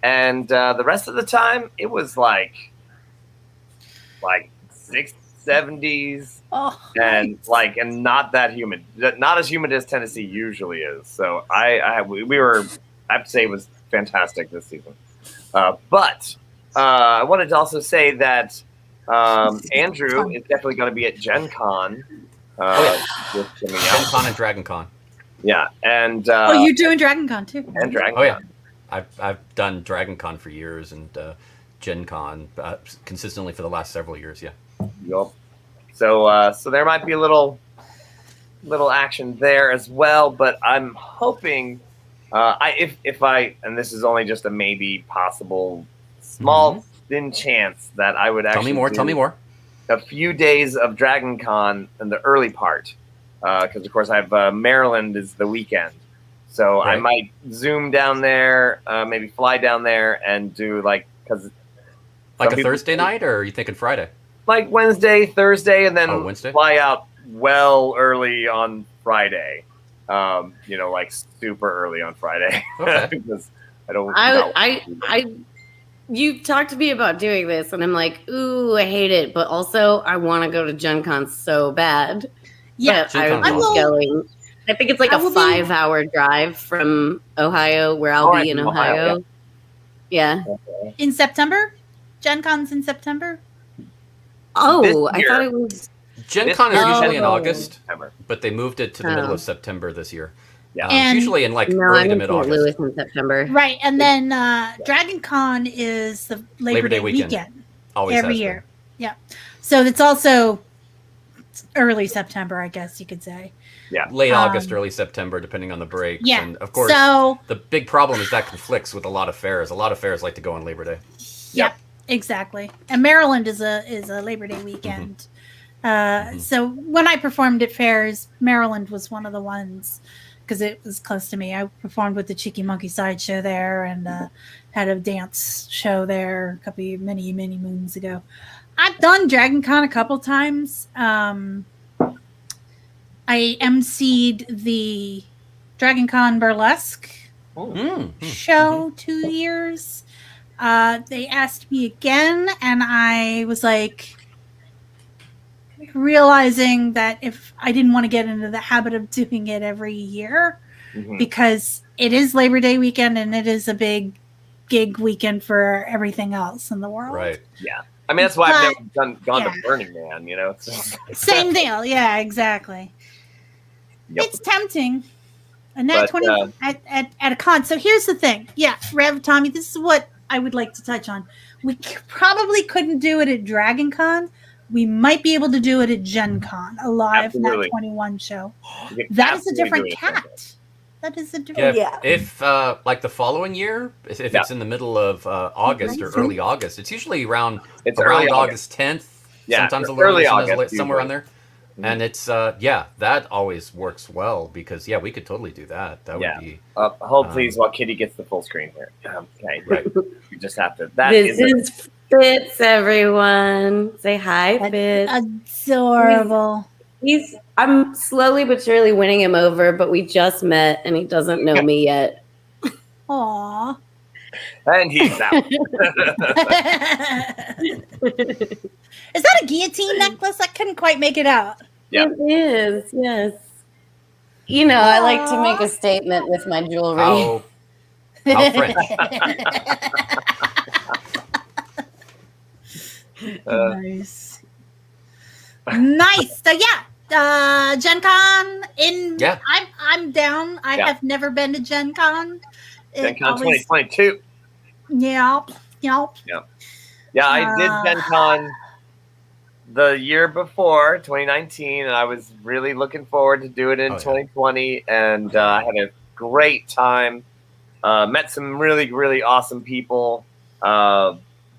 And the rest of the time, it was like 60s, 70s, and not that humid. Not as humid as Tennessee usually is. So I have to say it was fantastic this season. But I wanted to also say that Andrew is definitely going to be at Gen Con. Gen Con and Dragon Con. Yeah, and you're doing Dragon Con too. And Dragon Con. Oh yeah, I've done Dragon Con for years and Gen Con consistently for the last several years. Yeah. Yep. So there might be a little action there as well, but I'm hoping if I and this is only just a maybe possible small thin chance that I would actually tell me more. A few days of Dragon Con in the early part. Because, of course, I have Maryland is the weekend. So I might Zoom down there, maybe fly down there and do because... Like a Thursday night, or are you thinking Friday? Like Wednesday, Thursday, and then Wednesday? Fly out well early on Friday. Super early on Friday. Okay. Because I don't... you talked to me about doing this, and I'm like, ooh, I hate it, but also I want to go to Gen Con so bad. Yeah, But I Gen Con's was awesome. going. I think it's like I a will be- 5-hour drive from Ohio, where I'll be in from Ohio, Ohio. Yeah. in September. Gen Con's in September. Oh, This I year- thought it was. Gen This Con is year, usually in Oh. August, September. but they moved it to the middle Oh. of September this year. Yeah. It's And- usually in like No, early I'm to in mid St. August. Louis in September. Right, and then Dragon Con is the Labor Day weekend Always every has been. year. Yeah, so it's also early September, I guess you could say. Late August, early September, depending on the breaks. Yeah, And of course, so the big problem is that conflicts with a lot of fairs. A lot of fairs like to go on Labor Day. yep, exactly. And Maryland is a Labor Day weekend. So when I performed at fairs, Maryland was one of the ones because it was close to me. I performed with the Cheeky Monkey Sideshow there and had a dance show there a couple of many moons ago. I've done Dragon Con a couple times. I emceed the Dragon Con Burlesque show 2 years. They asked me again, and I was like, realizing that if I didn't want to get into the habit of doing it every year, because it is Labor Day weekend and it is a big gig weekend for everything else in the world. Right. Yeah. I mean, that's why I've But- never gone yeah. to Burning Man, you know? It's just, Same deal. Yeah, exactly. Yep. It's tempting. And that But, 20 at a con. So here's the thing. Yeah, Rev, Tommy, this is what I would like to touch on. We probably couldn't do it at Dragon Con. We might be able to do it at Gen Con, a live Absolutely. Nat21 show. you can That is a absolutely different do it. cat. That is a different. Yeah. If like the following year, if it's in the middle of August or early August, it's usually around early August 10th. Yeah, Sometimes a little early sometimes August, somewhere on usually. there. And it's that always works well because we could totally do that. That would be Hold please while Kitty gets the full screen here. Okay. right. We just have to. That This is is Fitz, everyone. Say hi, Fitz. Adorable. I'm slowly but surely winning him over, but we just met and he doesn't know me yet. Aww. and he's out. Is that a guillotine necklace? I couldn't quite make it out. Yep. It is, yes. You know, I like to make a statement with my jewelry. How French. Nice. Nice. So yeah, Gen Con I'm down. I have never been to Gen Con. Gen Con 2022. Yeah. Yeah, I did Gen Con the year before, 2019, and I was really looking forward to do it in 2020, and I had a great time. Met some really, really awesome people.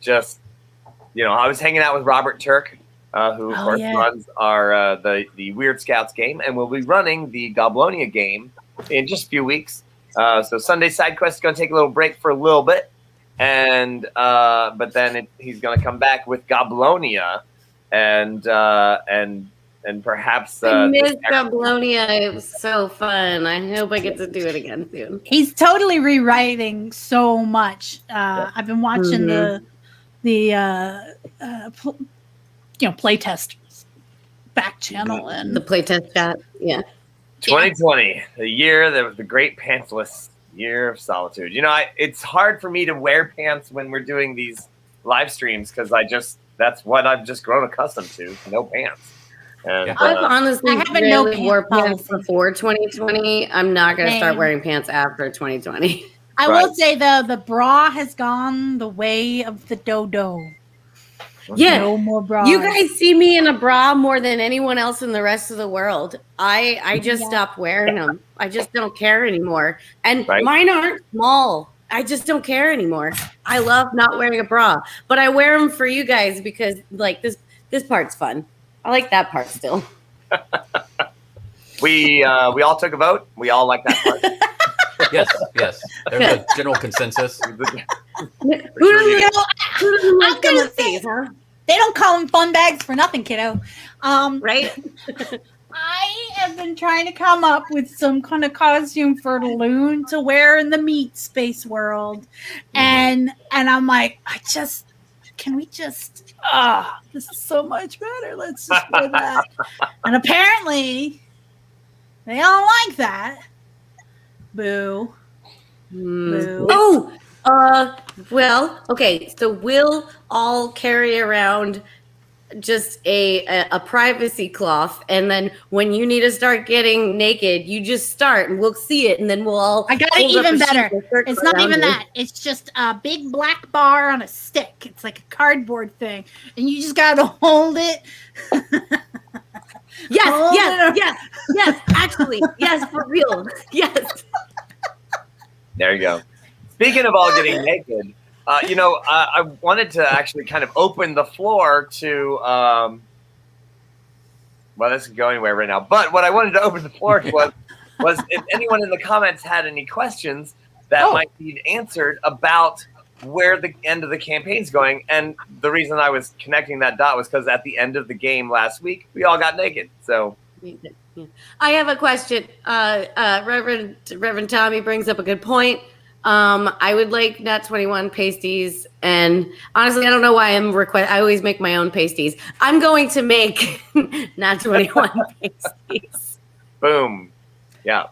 Just, I was hanging out with Robert Turk, who of course runs our the Weird Scouts game, and we'll be running the Goblonia game in just a few weeks. So Sunday Side Quest is going to take a little break for a little bit, and but then he's going to come back with Goblonia, and perhaps I missed Goblonia. It was so fun. I hope I get to do it again soon. He's totally rewriting so much. I've been watching the playtest back channel and the playtest chat. Yeah. 2020, the year that was the great pantsless year of solitude. It's hard for me to wear pants when we're doing these live streams because that's what I've just grown accustomed to. No pants. And I've honestly I haven't no really wore pants pants before 2020. I'm not going to start Same. wearing pants after 2020. I will say though, the bra has gone the way of the dodo. Yeah. No more bras. You guys see me in a bra more than anyone else in the rest of the world. I just stopped wearing them. I just don't care anymore. And mine aren't small. I just don't care anymore. I love not wearing a bra, but I wear them for you guys because like this part's fun. I like that part still. we all took a vote. We all like that part. Yes. There's a general consensus. Who doesn't like them these, huh? They don't call them fun bags for nothing, kiddo. Right? I have been trying to come up with some kind of costume for Loon to wear in the meat space world, and I'm like, can we just? This is so much better. Let's just wear that. And apparently, they don't like that. Boo. Boo. Oh, well, okay. So we'll all carry around just a privacy cloth, and then when you need to start getting naked, you just start, and we'll see it, and then we'll all. I got it even better. It's not even that. It's just a big black bar on a stick. It's like a cardboard thing, and you just gotta hold it. Yes. Actually, yes, for real. Yes. There you go. Speaking of all getting naked, I wanted to actually kind of open the floor to, well, this could go anywhere right now. But what I wanted to open the floor to was if anyone in the comments had any questions that might need answered about where the end of the campaign's going. And the reason I was connecting that dot was because at the end of the game last week, we all got naked. So I have a question. Reverend Tommy brings up a good point. I would like Nat21 pasties, and honestly, I don't know why I always make my own pasties. I'm going to make Nat21 pasties. Boom. Yeah. All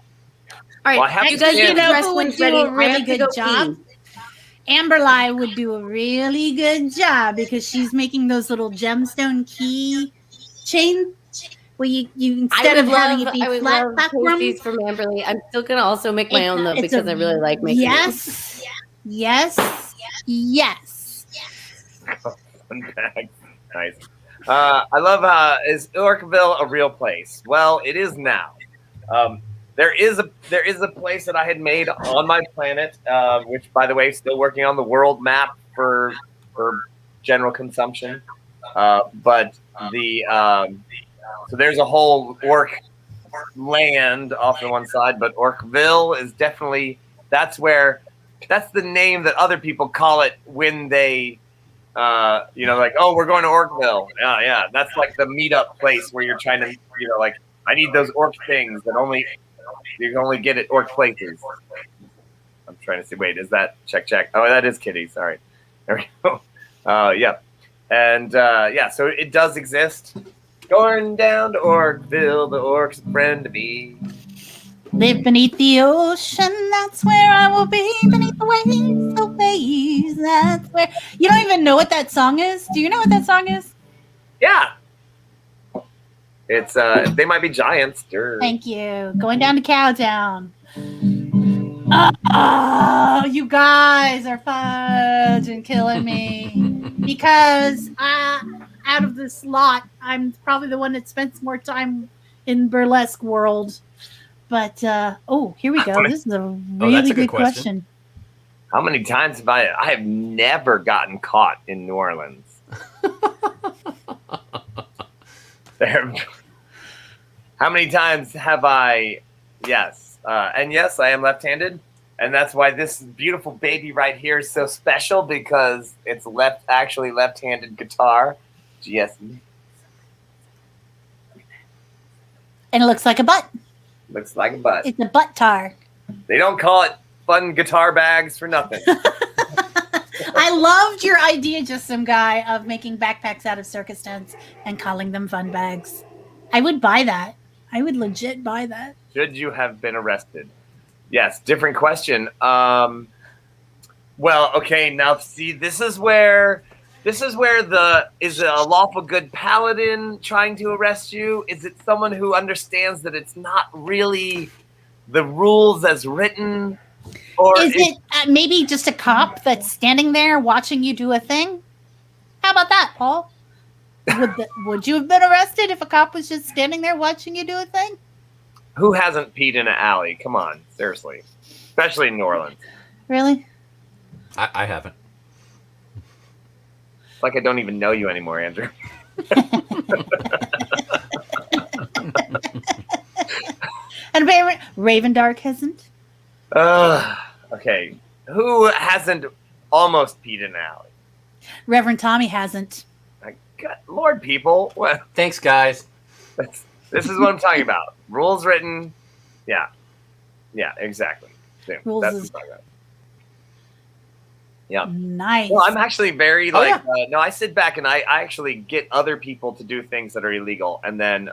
right, well, you guys would do a really good job. Amberly would do a really good job because she's making those little gemstone key chain. Well, you instead of having it be flat pasties from Amberly, I'm still gonna also make my own though because I really like making. Yes. Nice. I love is Orkville a real place? Well, it is now. There is a place that I had made on my planet, which, by the way, still working on the world map for general consumption. But so there's a whole orc land off to one side, but Orkville is definitely that's the name that other people call it when they like, oh, we're going to Orkville. Yeah, that's like the meetup place where you're trying to, like, I need those orc things that you can only get at orc places. I'm trying to see. Wait, is that check? Oh, that is Kitty. Sorry. There we go. Yeah, and so it does exist. Going down to Orkville, the orc's a friend to me. Live beneath the ocean, that's where I will be. Beneath the waves, that's where. You don't even know what that song is? Do you know what that song is? Yeah. It's they might be giants. Thank you. Going down to Cowtown. Oh, you guys are fudging killing me. Because out of this lot, I'm probably the one that spends more time in burlesque world. But here we go. This is a really good question. How many times have I have never gotten caught in New Orleans? How many times have I? Yes. And yes, I am left-handed. And that's why this beautiful baby right here is so special, because it's left-handed guitar. Yes. And it looks like a butt. Looks like a butt. It's a butt tar. They don't call it fun guitar bags for nothing. I loved your idea, just some guy, of making backpacks out of circus tents and calling them fun bags. I would buy that. I would legit buy that. Should you have been arrested? Yes, different question. Well, okay, now see, this is where is it a lawful good paladin trying to arrest you? Is it someone who understands that it's not really the rules as written? Or is it maybe just a cop that's standing there watching you do a thing? How about that, Paul? Would you have been arrested if a cop was just standing there watching you do a thing? Who hasn't peed in an alley? Come on, seriously. Especially in New Orleans. Really? I haven't. It's like I don't even know you anymore, Andrew. And Raven Dark hasn't? Okay. Who hasn't almost peed in an alley? Reverend Tommy hasn't. My God, Lord, people. What? Thanks, guys. This is what I'm talking about. Rules written. Yeah. Yeah, exactly. Yeah, Rules that's is- what I'm talking about. Yeah. Nice. Well, I'm actually very Oh, like no. I sit back and I actually get other people to do things that are illegal, and then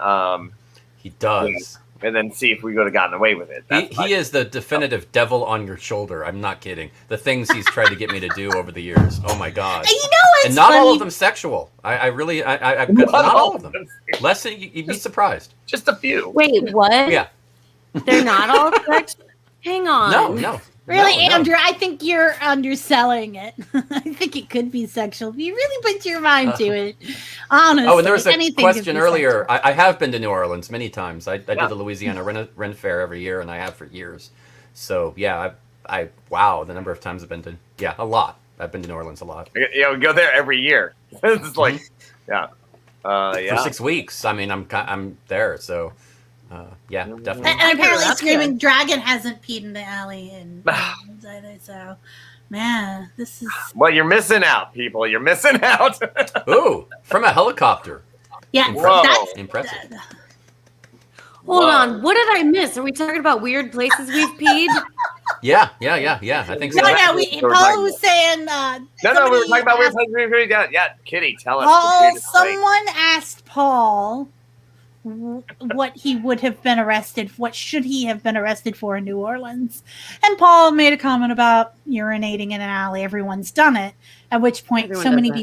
He does. and then see if we would have gotten away with it. He is the definitive devil on your shoulder. I'm not kidding. The things he's tried to get me to do over the years. Oh my god! And you know what's And not all funny? of them sexual. I've not all of them. Less than you'd be surprised. Just a few. Wait, what? Yeah. They're not all sexual? Hang on. No. Really, No. Andrew, I think you're underselling it. I think it could be sexual. If you really put your mind to it. Honestly. Oh, and there was a anything could question be earlier. sexual. I have been to New Orleans many times. I do the Louisiana Ren Fair every year, and I have for years. So yeah, wow, the number of times I've been to a lot. I've been to New Orleans a lot. Yeah, we go there every year. It's like, yeah. For 6 weeks. I mean, I'm there, so yeah, definitely. And apparently That's Screaming good. Dragon hasn't peed in the alley in either, so man, this is Well, you're missing out, people. You're missing out. Ooh, from a helicopter. yeah, Whoa. that's Impressive. Hold Whoa. on. What did I miss? Are we talking about weird places we've peed? Yeah. I think so. no, That's what we're Paul talking was saying No, we were talking about weird somebody places. Yeah, Kitty, tell us. Paul, Weirdest place. someone asked Paul what he would have been arrested, what should he have been arrested for in New Orleans, and Paul made a comment about urinating in an alley. Everyone's done it. At which point, Everyone so does many that.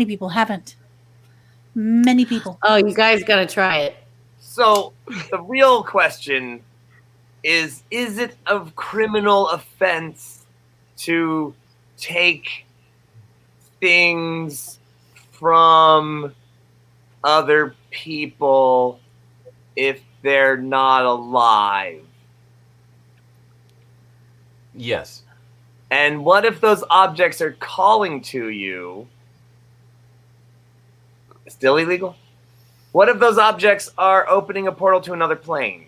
people haven't. Many people. Oh, you guys got to try it. So the real question is it a criminal offense to take things from other people if they're not alive? Yes. And what if those objects are calling to you? Still illegal? What if those objects are opening a portal to another plane?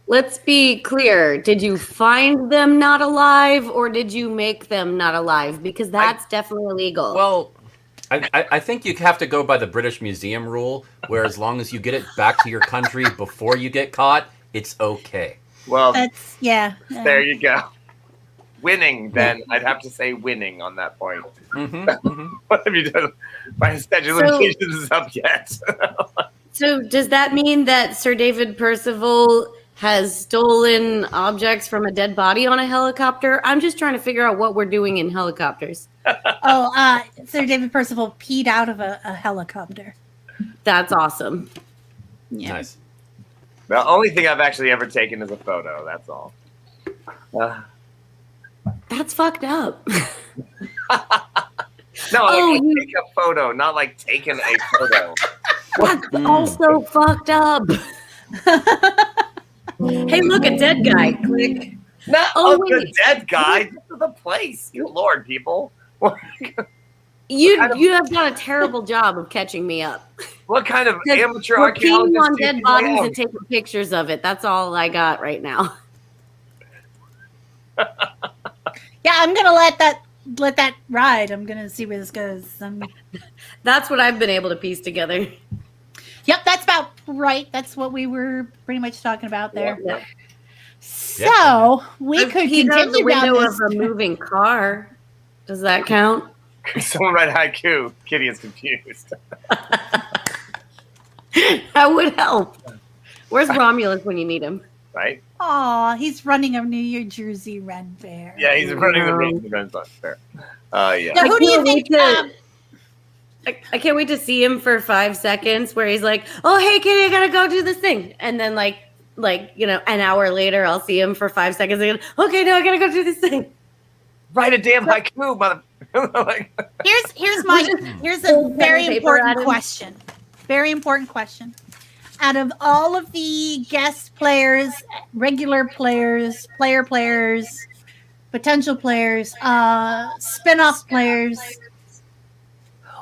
Let's be clear. Did you find them not alive or did you make them not alive? Because that's definitely illegal. Well, I think you have to go by the British Museum rule, where as long as you get it back to your country before you get caught, it's okay. Well, That's there you go. Winning, then. I'd have to say winning on that point. What have you done? My statute of limitations is up yet. So does that mean that Sir David Percival has stolen objects from a dead body on a helicopter? I'm just trying to figure out what we're doing in helicopters. Sir David Percival peed out of a helicopter. That's awesome. Yeah. Nice. The only thing I've actually ever taken is a photo. That's all. That's fucked up. No, Oh, like, you- take a photo, not like taking a photo. That's also fucked up. Hey, look, a dead guy. Click. Not Oh, the wait. dead guy. This is the place. Good Lord, people. You have done a terrible job of catching me up. What kind of amateur We're peeing archaeologist on do you dead think I bodies am? and taking pictures of it. That's all I got right now. Yeah, I'm gonna let that ride. I'm gonna see where this goes. That's what I've been able to piece together. Yep, that's about right. That's what we were pretty much talking about there. Yeah. So we I've could peed out the continue down window this. of a moving car. Does that count? Someone write haiku. Kitty is confused. That would help. Where's Romulus when you need him? Right? Aw, he's running a New Jersey Ren Fair. Yeah, he's running the Renaissance Fair. Yeah. So who do you think? I can't wait to see him for 5 seconds where he's like, "Oh, hey, Kitty, I gotta go do this thing," and then like an hour later, I'll see him for 5 seconds again. Okay, no, I gotta go do this thing. Write a damn haiku, mother. Here's a very paper important at him. question. Very important question. Out of all of the guest players, regular players, players, potential players, spin-off players,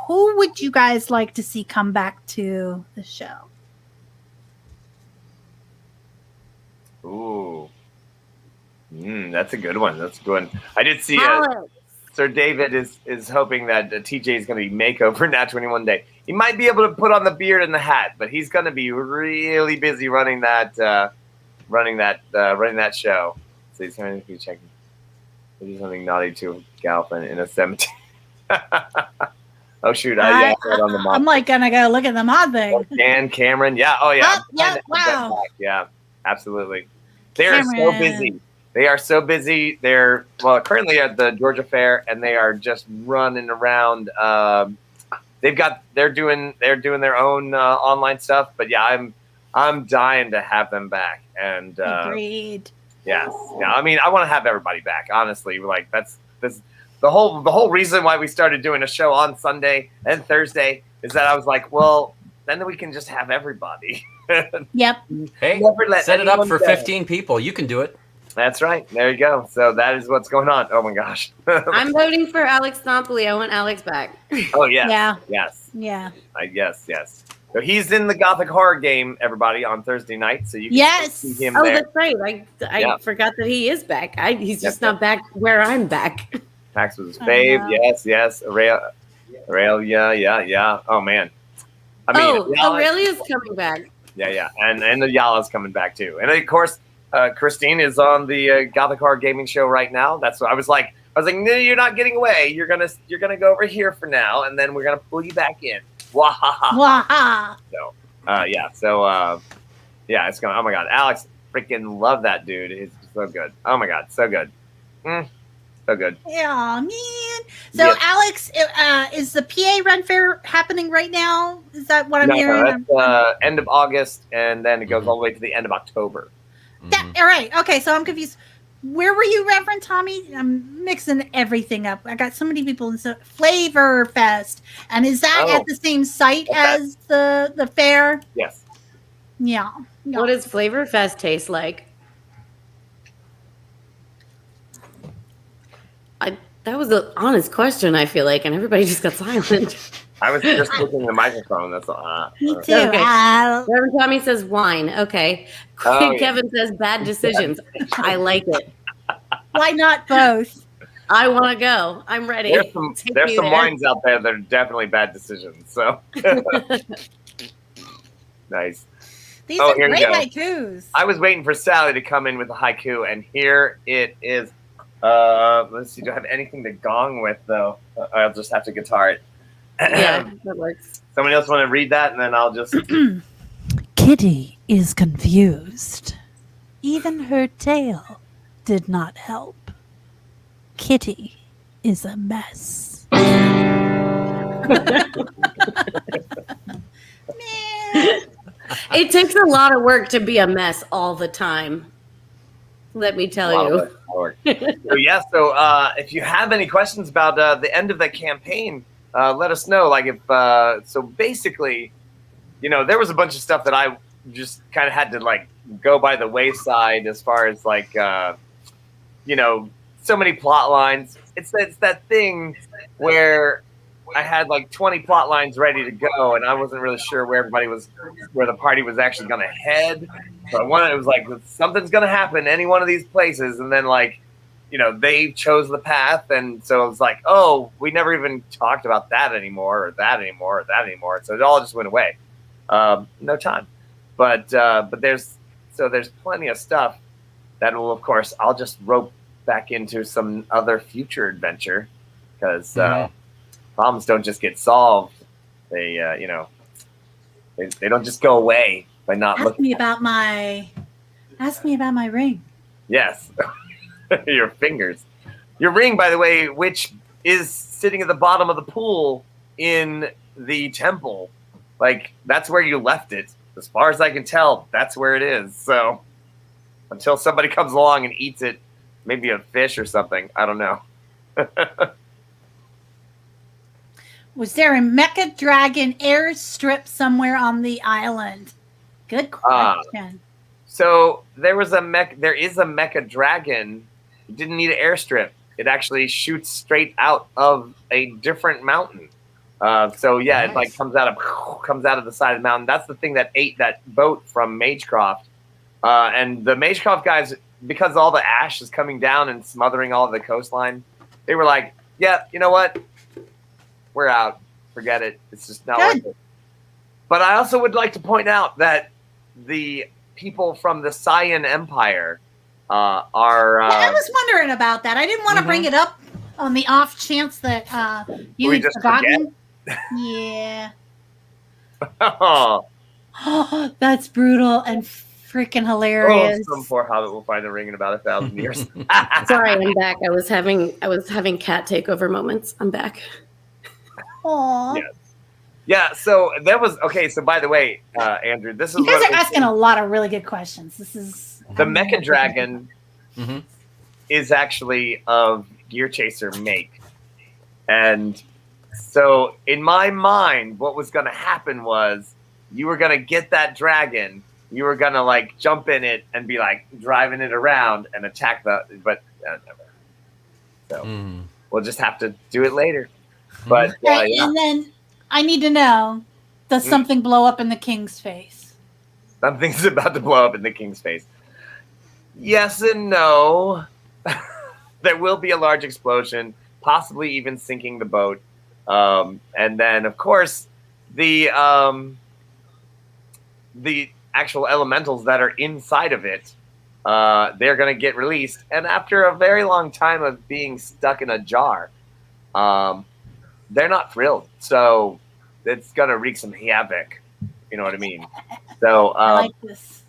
who would you guys like to see come back to the show? Ooh. That's a good one. That's a good one. I did see Alex. Sir David is hoping that TJ is going to be makeover Nat21 Day. He might be able to put on the beard and the hat, but he's going to be really busy running that show. So he's going to be checking. Do something naughty to a girlfriend in a cemetery. Oh shoot! Yeah, on the mod. I'm like gonna go look at the mod thing. Dan Cameron, yeah. Oh yeah. Yeah. Wow. Yeah, absolutely. They are so busy. They are so busy. They're currently at the Georgia Fair, and they are just running around. They're doing their own online stuff. But yeah, I'm dying to have them back. And agreed. Yes. Yeah. I mean, I want to have everybody back. Honestly, like that's the whole reason why we started doing a show on Sunday and Thursday is that I was like, well, then we can just have everybody. Yep. Hey, set it up for 15 people. You can do it. That's right. There you go. So that is what's going on. Oh my gosh. I'm voting for Alex Knompoli. I want Alex back. Oh yes. Yeah. Yes. Yeah. Yes. So he's in the Gothic Horror game, everybody, on Thursday night. So you can see him there. That's right. I forgot that he is back. He's just not back where I'm back. Pax was his fave. Yes. Aurelia, yeah. Oh man. I mean, Aurelia's coming back. Yeah. And the Yala's coming back too. And of course, Christine is on the Gothic Horror Gaming Show right now. That's what I was like, no, you're not getting away. You're gonna go over here for now, and then we're gonna pull you back in. Wahaha. So it's gonna. Oh my God, Alex, freaking love that dude. He's so good. Oh my God, so good. So good. Yeah, man. So Alex, is the PA Ren Fair happening right now? Is that what I'm hearing? That's end of August, and then it goes all the way to the end of October. All right. Okay, so I'm confused. Where were you, Reverend Tommy? I'm mixing everything up. I got so many people in Flavor Fest, and is that at the same site as the fair? Yes. Yeah. What does Flavor Fest taste like? That was an honest question, I feel like, and everybody just got silent. I was just clicking the microphone. That's all. Me too. Okay. Reverend Tommy says wine. Okay. Kevin says bad decisions. I like it. Why not both? I want to go. I'm ready. There's some wines out there that are definitely bad decisions. So nice. These are great haikus. I was waiting for Sally to come in with a haiku, and here it is. Let's see. Do I have anything to gong with though? I'll just have to guitar it. Yeah, that works. Somebody else want to read that, and then I'll just. Kitty is confused. Even her tail did not help. Kitty is a mess. It takes a lot of work to be a mess all the time. Let me tell you. So if you have any questions about the end of the campaign, let us know. Like if so, basically, there was a bunch of stuff that I just kind of had to like go by the wayside as far as like so many plot lines. It's that thing where I had like 20 plot lines ready to go, and I wasn't really sure where the party was actually going to head. So it was like something's going to happen any one of these places, and then like they chose the path, and so it was like, oh, we never even talked about that anymore, or that anymore, or that anymore. So it all just went away. No time, but there's plenty of stuff that will, of course, I'll just rope back into some other future adventure because problems don't just get solved. They they don't just go away by not looking. Ask me about my ring. Yes. Your fingers. Your ring, by the way, which is sitting at the bottom of the pool in the temple. Like, that's where you left it. As far as I can tell, that's where it is. So, until somebody comes along and eats it, maybe a fish or something. I don't know. Was there a mecha dragon airstrip somewhere on the island? Good question. So there is a mecha dragon. It didn't need an airstrip. It actually shoots straight out of a different mountain. Nice. It like comes out of the side of the mountain. That's the thing that ate that boat from Magecroft. And the Magecroft guys, because all the ash is coming down and smothering all of the coastline, they were like, yeah, you know what? We're out. Forget it. It's just not Good. worth it. But I also would like to point out that the people from the Saiyan Empire are. I was wondering about that. I didn't want to bring it up on the off chance that you We had just forgotten. Yeah. Oh, That's brutal and freaking hilarious. some poor hobbit will find the ring in about 1,000 years. Sorry, I'm back. I was having cat takeover moments. I'm back. Aw. Yes. Yeah, so that was okay. So, by the way, Andrew, this is You guys what are asking a lot of really good questions. This is the Mecha Dragon Mm-hmm. is actually of Gear Chaser make, and so in my mind, what was going to happen was you were going to get that dragon, you were going to like jump in it and be like driving it around and attack but never. So we'll just have to do it later. But yeah. And then I need to know, does something blow up in the king's face? Something's about to blow up in the king's face. Yes and no. There will be a large explosion, possibly even sinking the boat. And then, of course, the actual elementals that are inside of it, they're going to get released. And after a very long time of being stuck in a jar, they're not thrilled. So it's going to wreak some havoc. You know what I mean? So, I like this.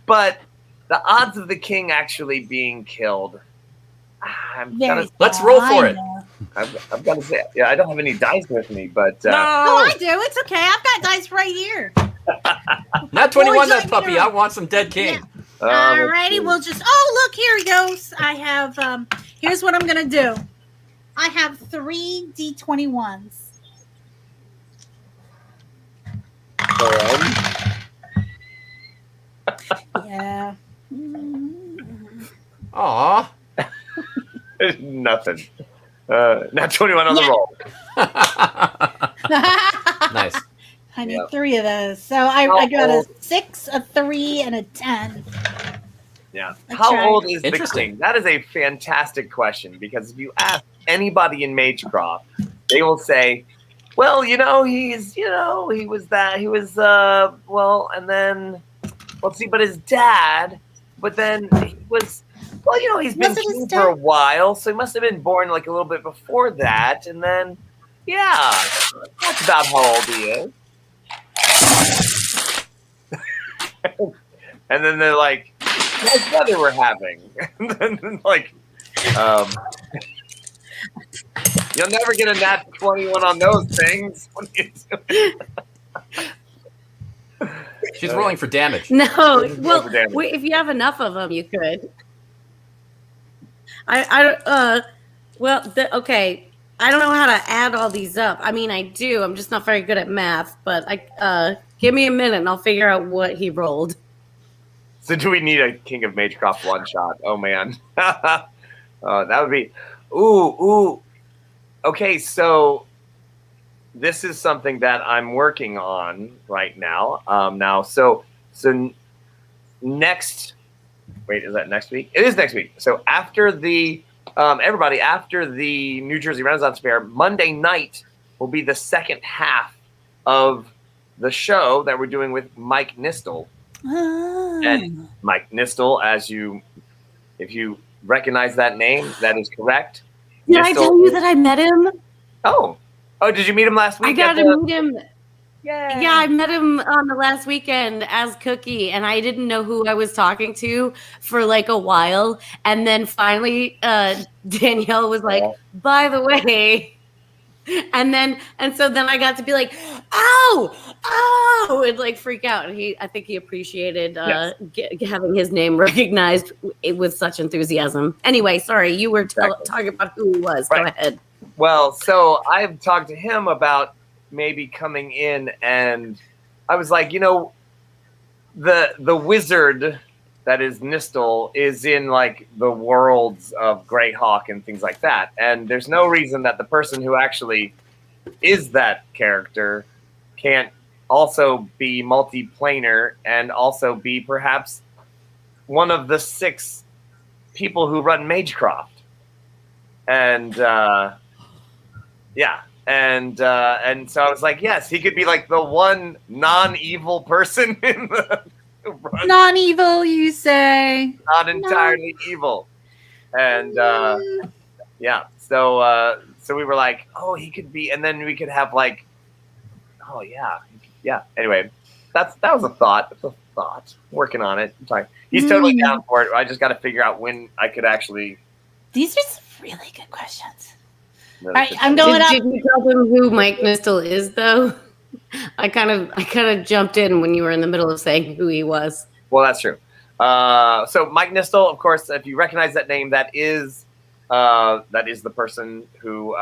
But the odds of the king actually being killed, let's roll for it. I've got to say, yeah, I don't have any dice with me, but Oh, I do. It's okay. I've got dice right here. Nat21, that puppy. I want some dead king. Yeah. Alrighty, we'll just. Oh, look, here he goes. I have. Here's what I'm gonna do. I have 3 D21s. Yeah. Aw. Nothing. Nat21 on the roll. Nice. I need 3 of those. So I got a 6, a 3, and a 10. Yeah. That's How right. old is the Interesting. king? That is a fantastic question, because if you ask anybody in Magecroft, they will say, well, he was and then, let's see, but his dad, but then he was, well, he's been Was it his king for a while, so he must have been born like a little bit before that, and then, yeah, that's about how old he is. And then they're like, nice weather we're having. And then like, you'll never get a Nat 21 on those things. What are you doing? She's rolling for damage. No, well, for damage. if you have enough of them, you could. Okay. I don't know how to add all these up. I mean, I do. I'm just not very good at math. But give me a minute, and I'll figure out what he rolled. So do we need a King of Magecroft one shot? Oh man, that would be. Ooh. Okay, so this is something that I'm working on right now. So next. Wait, is that next week? It is next week. So after the after the New Jersey Renaissance Fair, Monday night will be the second half of the show that we're doing with Mike Nistel. And Mike Nistel, if you recognize that name, that is correct. Did I tell you that I met him? Oh, did you meet him last week? I got to meet him. Yeah, I met him on the last weekend as Cookie, and I didn't know who I was talking to for like a while. And then finally, Danielle was like, by the way. And so then I got to be like, oh, and like freak out. And I think he appreciated having his name recognized with such enthusiasm. Anyway, sorry, you were talking about who he was. Right. Go ahead. Well, so I've talked to him about maybe coming in, and I was like, the wizard that is Nistel is in like the worlds of Greyhawk and things like that, and there's no reason that the person who actually is that character can't also be multiplanar and also be perhaps one of the 6 people who run Magecroft. And and so I was like, yes, he could be like the one non-evil person in the run. Non-evil, you say? Not entirely evil, and yeah. So we were like, oh, he could be, and then we could have like, oh yeah. Anyway, that was a thought. It's a thought. Working on it. I'm sorry. He's totally down for it. I just got to figure out when I could actually. These are some really good questions. All right, I'm going up. Did you tell them who Mike Nistel is, though? I kind of jumped in when you were in the middle of saying who he was. Well, that's true. So Mike Nistel, of course, if you recognize that name, that is the person who,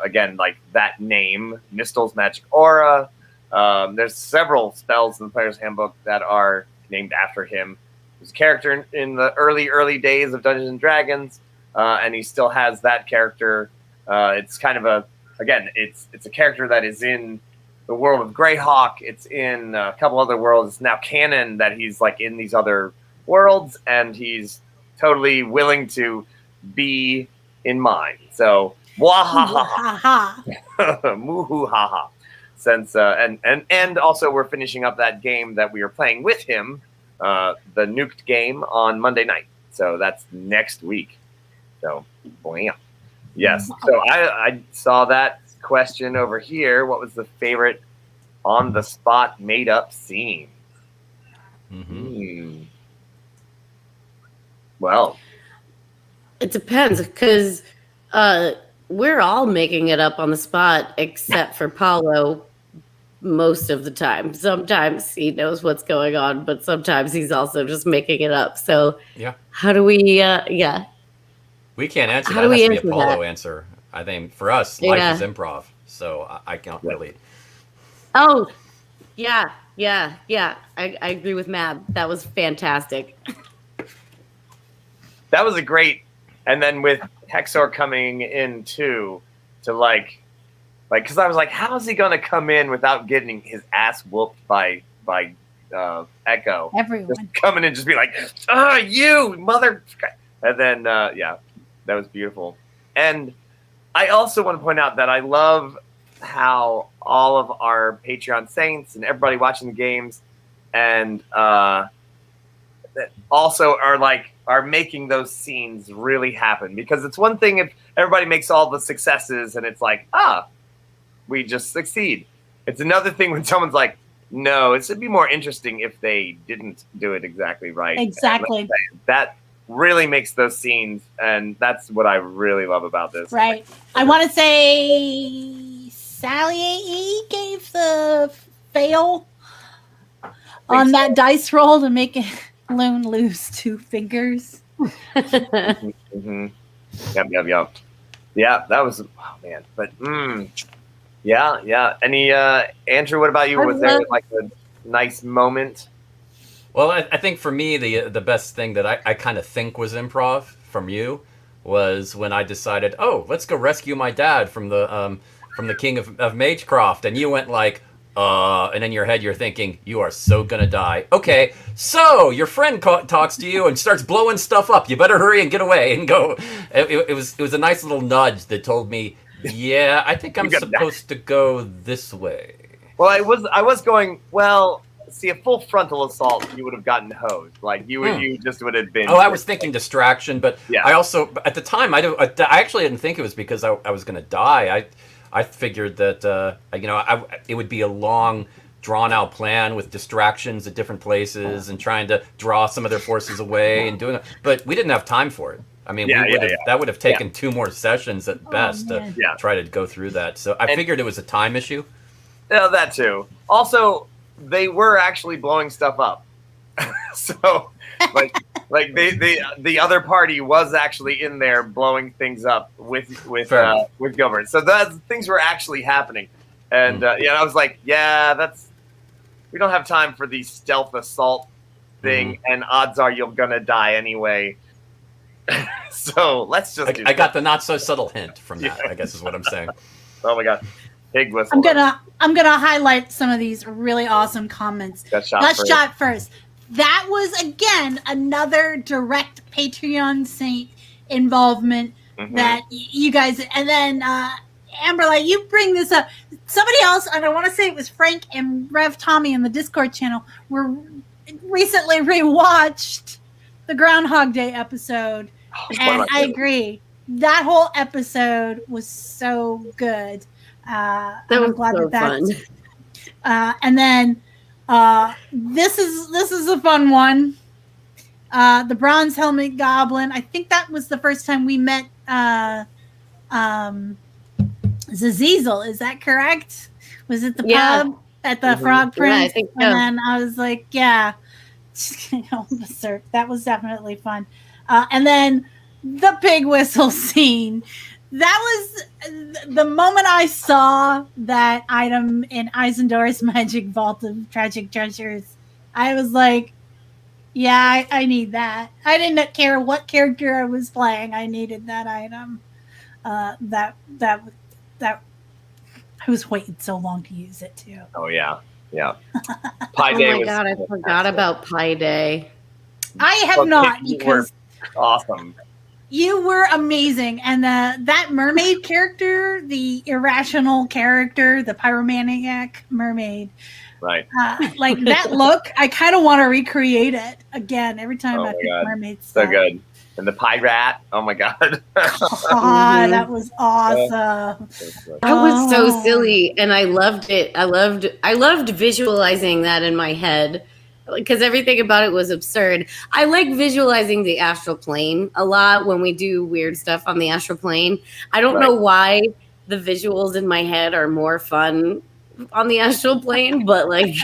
again, like that name, Nistel's magic aura. There's several spells in the Player's Handbook that are named after him. He's a character in the early days of Dungeons and Dragons, and he still has that character. It's kind of it's a character that is in the world of Greyhawk. It's in a couple other worlds. It's now canon that he's like in these other worlds, and he's totally willing to be in mine. So, wahaha, moohoo haha. Since and also we're finishing up that game that we are playing with him, the Nuked game on Monday night. So that's next week. So, blam. Yes. So I saw that question over here. What was the favorite on the spot made up scene? Well, it depends because we're all making it up on the spot except for Paulo most of the time. Sometimes he knows what's going on, but sometimes he's also just making it up. So yeah, how do we we can't answer how that. Do It we has to answer be a Paulo that? answer. I think for us, life is improv, so I can't really. Oh, yeah. I agree with Mab. That was fantastic. That was a great, and then with Hexor coming in too, to like, because I was like, how is he going to come in without getting his ass whooped by Echo? Everyone just coming in, just be like, you mother, and then that was beautiful. And I also want to point out that I love how all of our Patreon saints and everybody watching the games and that also are making those scenes really happen, because it's one thing if everybody makes all the successes and it's like, we just succeed. It's another thing when someone's like, no, it should be more interesting if they didn't do it exactly right. Exactly. That really makes those scenes, and that's what I really love about this. Right. I want to say Sally AE gave the fail on that dice roll to make it Loon lose 2 fingers. Mm-hmm. Yep. Yeah, that was, oh man. But yeah. Any Andrew, what about you? Was there like a nice moment? Well, I think for me, the best thing that I kind of think was improv from you was when I decided, let's go rescue my dad from the king of Magecroft, and you went like, and in your head you're thinking, you are so gonna die. Okay, so your friend talks to you and starts blowing stuff up. You better hurry and get away and go. It was a nice little nudge that told me, yeah, I think I'm supposed to go this way. Well, I was going, well. See, a full frontal assault, you would have gotten hosed. Like you just would have been. Oh, I was thinking distraction, but yeah. I also at the time I actually didn't think it was because I was going to die. I figured that it would be a long, drawn out plan with distractions at different places and trying to draw some of their forces away and doing it. But we didn't have time for it. I mean, that would have taken 2 more sessions at best to try to go through that. So I figured it was a time issue. Yeah, that too. Also, they were actually blowing stuff up. So, like the other party was actually in there blowing things up with Gilbert. So things were actually happening. And I was like, we don't have time for the stealth assault thing, and odds are you're gonna die anyway. So let's just. I got the not so subtle hint from that. I guess is what I'm saying. Oh my god. Pig whistle. I'm gonna highlight some of these really awesome comments. Let's shot first. That was again another direct Patreon saint involvement that you guys. And then Amberlight, you bring this up. Somebody else, and I want to say it was Frank and Rev Tommy in the Discord channel, were recently rewatched the Groundhog Day episode, and I agree. That whole episode was so good. That was so fun. And then this is a fun one. The Bronze Helmet Goblin. I think that was the first time we met Zazizel. Is that correct? Was it the pub at the Frog Prince? Yeah, I think so. And then I was like, yeah, that was definitely fun. And then the pig whistle scene. That was the moment I saw that item in Eisendore's Magic Vault of Tragic Treasures. I was like, yeah, I need that. I didn't care what character I was playing. I needed that item. That I was waiting so long to use it too. Oh yeah. Pie Day. Oh my god, I forgot about Pie Day. I have not, because awesome. You were amazing, and that mermaid character, the irrational character, the pyromaniac mermaid, right? Like that look, I kind of want to recreate it again every time I pick mermaid stuff. So good. And the pie rat. Oh my god. That was awesome. That was so silly, and I loved it. I loved visualizing that in my head, because everything about it was absurd. I like visualizing the astral plane a lot when we do weird stuff on the astral plane. I don't know why the visuals in my head are more fun on the astral plane, but like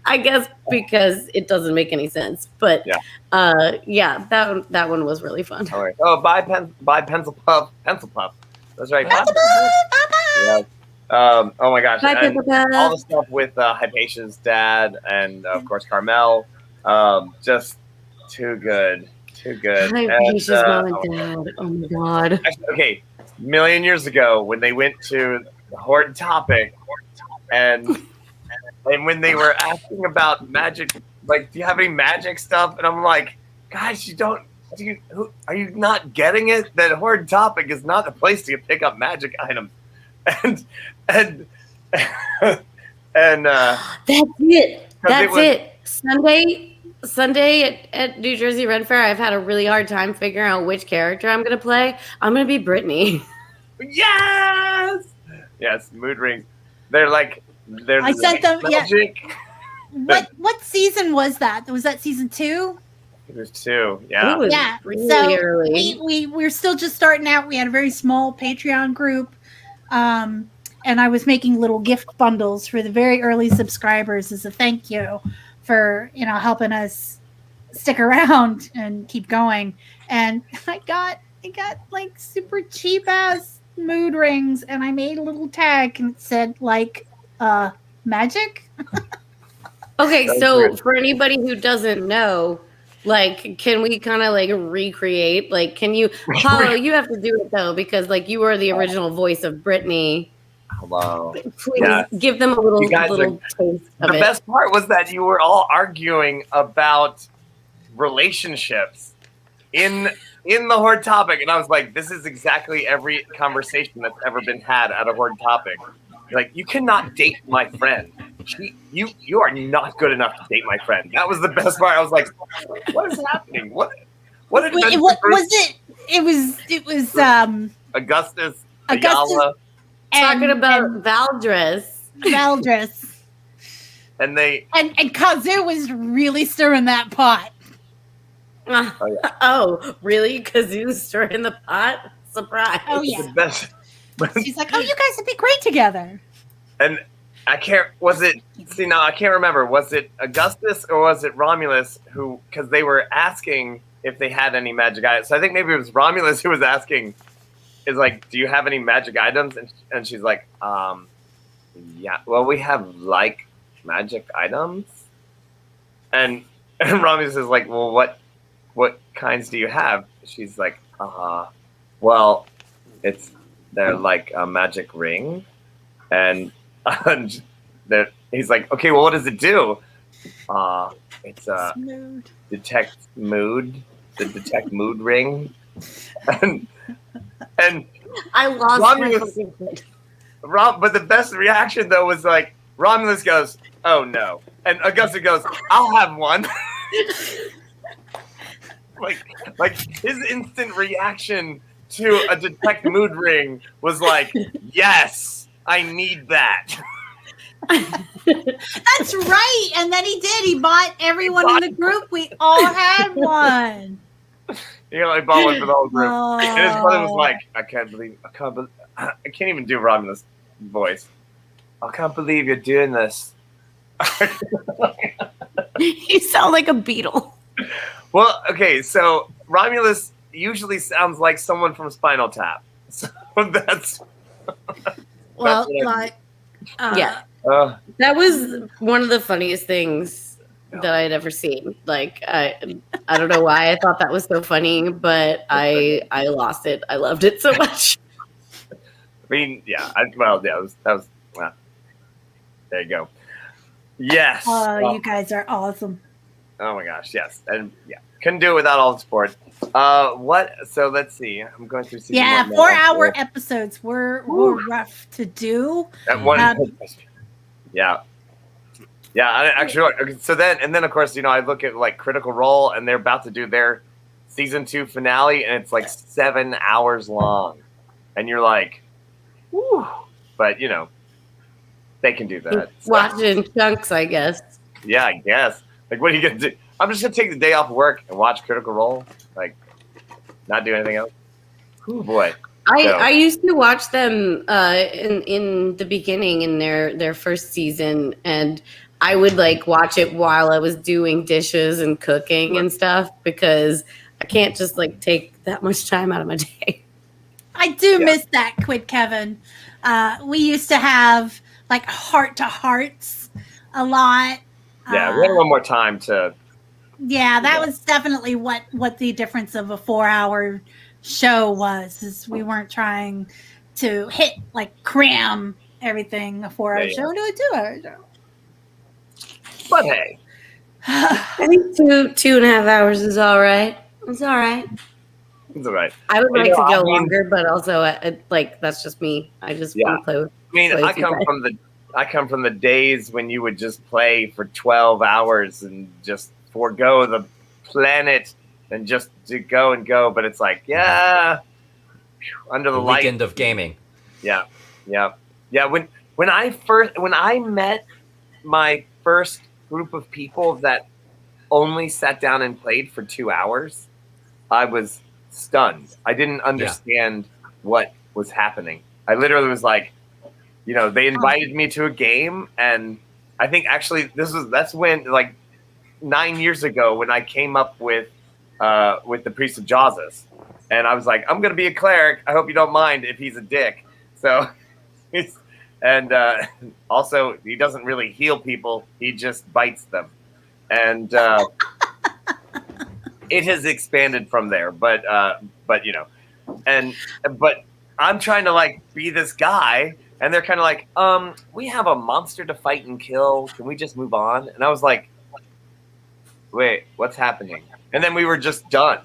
I guess because it doesn't make any sense. But that one was really fun. All right. Oh, bye Pencil Puff. That's right. Yeah. Oh my gosh. And all the stuff with Hypatia's dad and of course Carmel. Just too good. Hypatia's mom and dad. Oh my god. Actually, okay. A million years ago when they went to the Horde Topic and when they were asking about magic, like, do you have any magic stuff? And I'm like, guys, are you not getting it? That Horde Topic is not the place to pick up magic items. And that's it. Sunday at New Jersey Ren Fair, I've had a really hard time figuring out which character I'm going to play. I'm going to be Brittany. Yes, mood ring. I sent them. Magic. Yeah. What season was that? Was that season 2? It was 2. Yeah. Yeah. Really so early. we're still just starting out. We had a very small Patreon group. And I was making little gift bundles for the very early subscribers as a thank you for, helping us stick around and keep going. And I got like super cheap ass mood rings, and I made a little tag and it said like magic. Okay, so for anybody who doesn't know, like, can we kind of like recreate? Like, can you, Paulo? You have to do it though, because like you were the original voice of Brittany. Hello. Please give them a little taste of it. The best part was that you were all arguing about relationships in the Horde Topic, and I was like, this is exactly every conversation that's ever been had at a Horde Topic. Like, you cannot date my friend. You are not good enough to date my friend. That was the best part. I was like, what is happening? What was it? It was Augustus Ayala. Talking about Valdris. And Kazoo was really stirring that pot. Oh, really? Kazoo's stirring the pot? Surprise. Oh, yeah. She's like, oh, you guys would be great together. And I can't remember. Was it Augustus or was it Romulus because they were asking if they had any magic items. So I think maybe it was Romulus who was asking, is like, do you have any magic items? And she's like, yeah, well, we have like magic items. And Romulus is like, well, what kinds do you have? She's like, well, they're like a magic ring. And he's like, okay, well, what does it do? It's detect mood ring. And I lost Romulus, my fucking but the best reaction though was like Romulus goes, "Oh no," and Augusta goes, "I'll have one." like his instant reaction to a detect mood ring was like, "Yes, I need that." That's right. And then he did. He bought everyone in the group. We all had one. You know, I bought one for the whole group, and his brother was like, I can't even do Romulus' voice. I can't believe you're doing this." You sound like a beetle. Well, okay, so Romulus usually sounds like someone from Spinal Tap. So that's Well, what I- like, Yeah. That was one of the funniest things that I'd ever seen. Like, I don't know why I thought that was so funny, but I lost it. I loved it so much. I mean, yeah. That was. Well, there you go. Yes. you guys are awesome. Oh my gosh, yes, and yeah, couldn't do it without all the support. What? So let's see. I'm going through. Season Yeah, 1 now. 4-hour episodes were rough to do. That one. Yeah. Actually, okay, so then of course, I look at like Critical Role, and they're about to do their season 2 finale, and it's like 7 hours long, and you're like, whew. But they can do that. Watch it in chunks, I guess. Yeah, I guess. Like, what are you gonna do? I'm just gonna take the day off of work and watch Critical Role, like, not do anything else. Oh boy. I used to watch them in the beginning in their first season, and I would like watch it while I was doing dishes and cooking and stuff because I can't just like take that much time out of my day. I do miss that, Quid Kevin. We used to have like heart to hearts a lot. Yeah, we had one more time to. Yeah, that was definitely what the difference of a 4-hour show was. Is we weren't trying to cram everything a 4-hour show into a 2-hour show. But hey, I think 2.5 hours is all right. It's all right. it's all right. I would like to go longer, but also that's just me. I just want to play with. I mean, I come from the days when you would just play for 12 hours and just forego the planet and just to go and go. But it's like, under the light. Weekend of gaming. Yeah. When I met my first group of people that only sat down and played for 2 hours, I was stunned. I didn't understand what was happening. I literally was like, they invited me to a game, and I think actually that's when like 9 years ago when I came up with the Priest of Jawsus, and I was like, I'm gonna be a cleric. I hope you don't mind if he's a dick. So, also he doesn't really heal people; he just bites them, and it has expanded from there. But I'm trying to like be this guy. And they're kind of like, we have a monster to fight and kill. Can we just move on? And I was like, wait, what's happening? And then we were just done.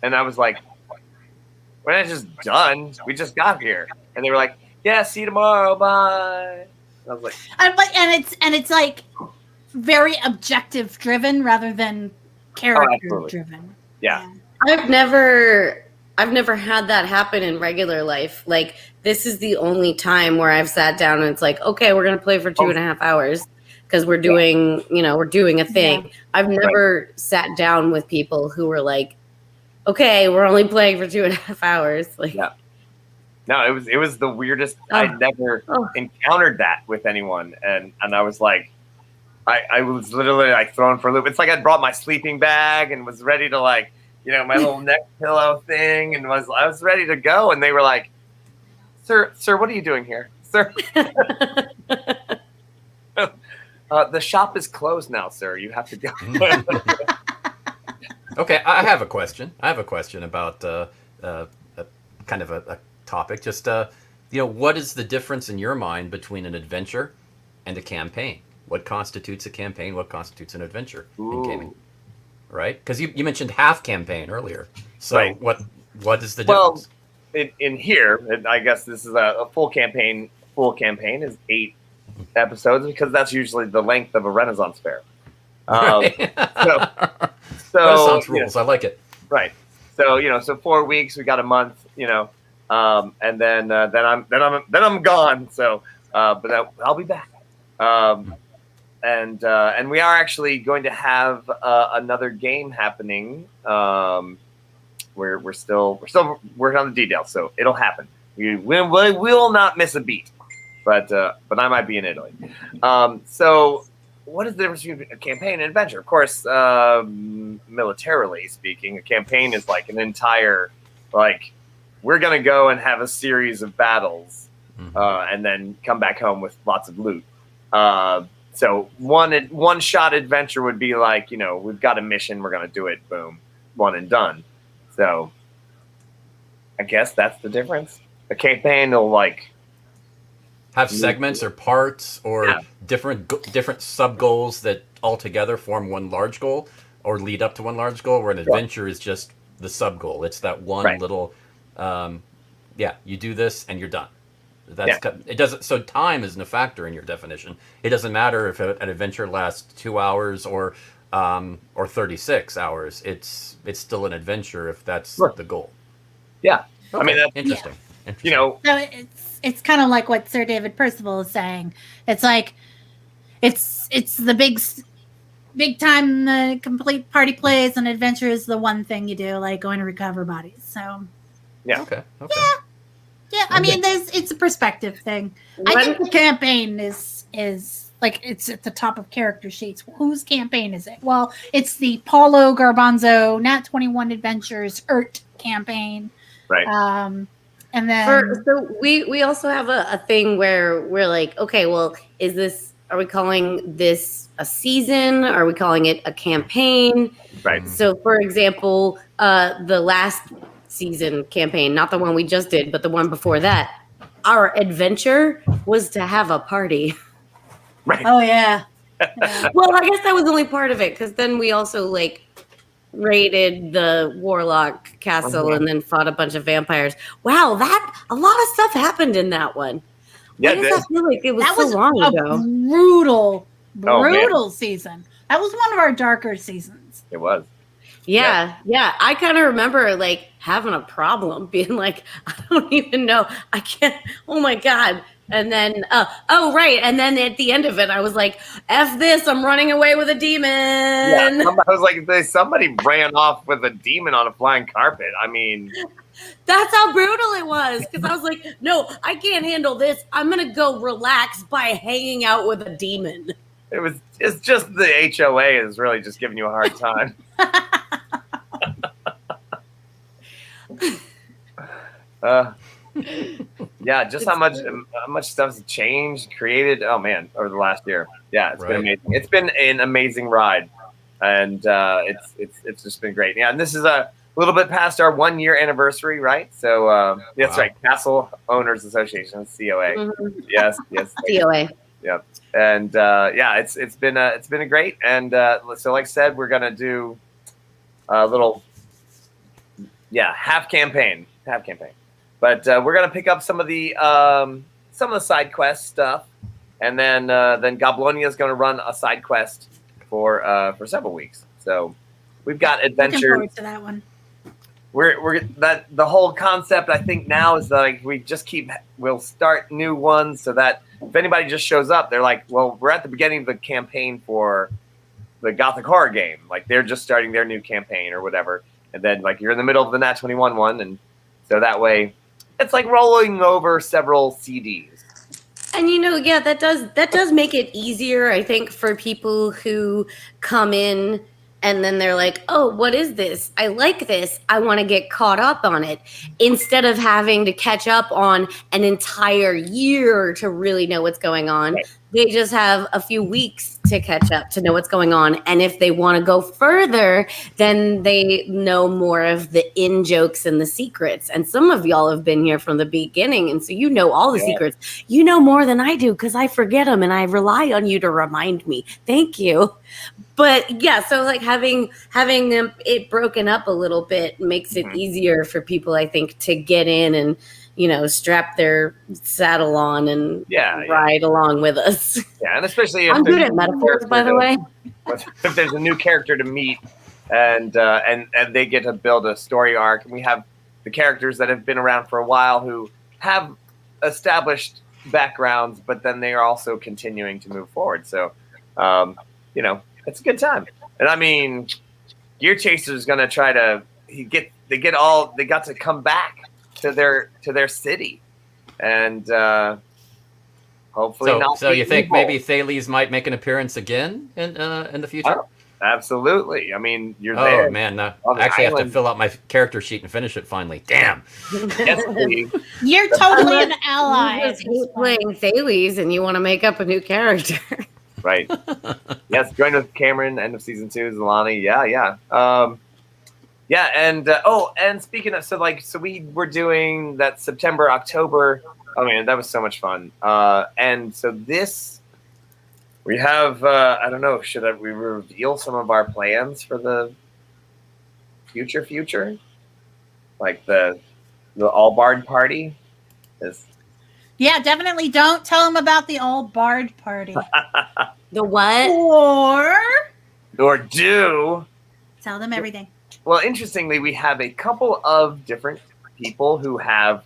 And I was like, we're not just done. We just got here. And they were like, yeah, see you tomorrow. Bye. And I was like, and it's like very objective driven rather than character driven. Yeah. I've never had that happen in regular life. Like, this is the only time where I've sat down and it's like, okay, we're going to play for 2.5 hours because we're doing, we're doing a thing. Yeah. I've never sat down with people who were like, okay, we're only playing for 2.5 hours. Like, no, it was the weirdest. I'd never encountered that with anyone. And I was like, I was literally like thrown for a loop. It's like I'd brought my sleeping bag and was ready to like, my little neck pillow thing, and I was ready to go, and they were like, Sir, what are you doing here? Sir? The shop is closed now, sir. You have to go. Okay, I have a question. About kind of a topic. Just, what is the difference in your mind between an adventure and a campaign? What constitutes a campaign? What constitutes an adventure in gaming? Right? Because you mentioned half campaign earlier. So what is the difference? in here, and I guess this is a full campaign. Full campaign is 8 episodes because that's usually the length of a Renaissance fair. So Renaissance rules. I like it. Right. So so 4 weeks. We got a month. And then I'm gone. So, but I'll be back. And we are actually going to have another game happening. We're still working on the details, so it'll happen. We will not miss a beat, but I might be in Italy. So what is the difference between a campaign and adventure? Of course, militarily speaking, a campaign is like an entire, like, we're gonna go and have a series of battles, and then come back home with lots of loot. So one shot adventure would be like, we've got a mission, we're gonna do it, boom, one and done. So I guess that's the difference. A campaign will like have segments or parts or different sub goals that all together form one large goal or lead up to one large goal, where an adventure is just the sub goal. It's that one little you do this and you're done. It doesn't. So time isn't a factor in your definition. It doesn't matter if an adventure lasts 2 hours or 36 hours. It's still an adventure if that's the goal. Yeah, okay. I mean that's interesting. So it's kind of like what Sir David Percival is saying. It's like it's the big time complete party plays, and adventure is the one thing you do, like going to recover bodies. So okay. Yeah, I mean, it's a perspective thing. I think the campaign is like, it's at the top of character sheets. Whose campaign is it? Well, it's the Paulo Garbanzo Nat21 Adventures campaign. Right. And then so we also have a thing where we're like, okay, well, are we calling this a season? Are we calling it a campaign? Right. So, for example, the last season campaign, not the one we just did, but the one before that, our adventure was to have a party. Right. Oh yeah. Well, I guess that was only part of it, because then we also like raided the Warlock Castle and then fought a bunch of vampires. Wow, a lot of stuff happened in that one. Why does that feel like it was so long ago? Brutal season. That was one of our darker seasons. It was. Yeah. I kind of remember like having a problem, being like, I don't even know. I can't. Oh my God. And then, right. And then at the end of it, I was like, F this, I'm running away with a demon. Yeah, I was like, somebody ran off with a demon on a flying carpet. I mean, that's how brutal it was. Because I was like, no, I can't handle this. I'm going to go relax by hanging out with a demon. It's just the HOA is really just giving you a hard time. Yeah, just how much stuff's changed, created. Oh man, over the last year. Yeah, it's been amazing. It's been an amazing ride, and it's just been great. Yeah, and this is a little bit past our 1 year anniversary, right? So that's right, Castle Owners Association, COA. Mm-hmm. Yes, COA. Yeah, and it's been a great. And so, like I said, we're gonna do a little half campaign. But we're gonna pick up some of the side quest stuff, and then Goblonia is gonna run a side quest for several weeks. So we've got adventures. Looking forward to that one. We're the whole concept, I think, now is that, like, we'll start new ones so that if anybody just shows up, they're like, well, we're at the beginning of the campaign for the Gothic horror game, like they're just starting their new campaign or whatever, and then like you're in the middle of the Nat21 one, and so that way. It's like rolling over several CDs. And that does make it easier, I think, for people who come in and then they're like, oh, what is this? I like this. I want to get caught up on it. Instead of having to catch up on an entire year to really know what's going on, they just have a few weeks to catch up to know what's going on. And if they want to go further, then they know more of the in-jokes and the secrets. And some of y'all have been here from the beginning, and so you know all the secrets. You know more than I do because I forget them, and I rely on you to remind me. Thank you. But yeah, so like having them it broken up a little bit makes it easier for people, I think, to get in and strap their saddle on and ride along with us. Yeah, and especially if I'm good at metaphors, by the way. If there's a new character to meet, and they get to build a story arc, and we have the characters that have been around for a while who have established backgrounds, but then they are also continuing to move forward. So, it's a good time. And I mean, Gear Chaser's gonna try to they got to come back to their city, and hopefully not. So you think maybe Thales might make an appearance again in the future? Oh, absolutely. I mean, you're there. Oh man, I actually have to fill out my character sheet and finish it finally. Damn. Yes, please. You're totally an ally. You just hate playing Thales and you want to make up a new character. Right. Yes, join with Cameron, end of season 2, Zalani. Yeah. And speaking of, so we were doing that September, October. Oh man, that was so much fun. And so this, we have, I don't know, should we reveal some of our plans for the future? Like the All Bard party? Yeah, definitely don't tell them about the All Bard party. The what? Or do. Tell them everything. Well, interestingly, we have a couple of different people who have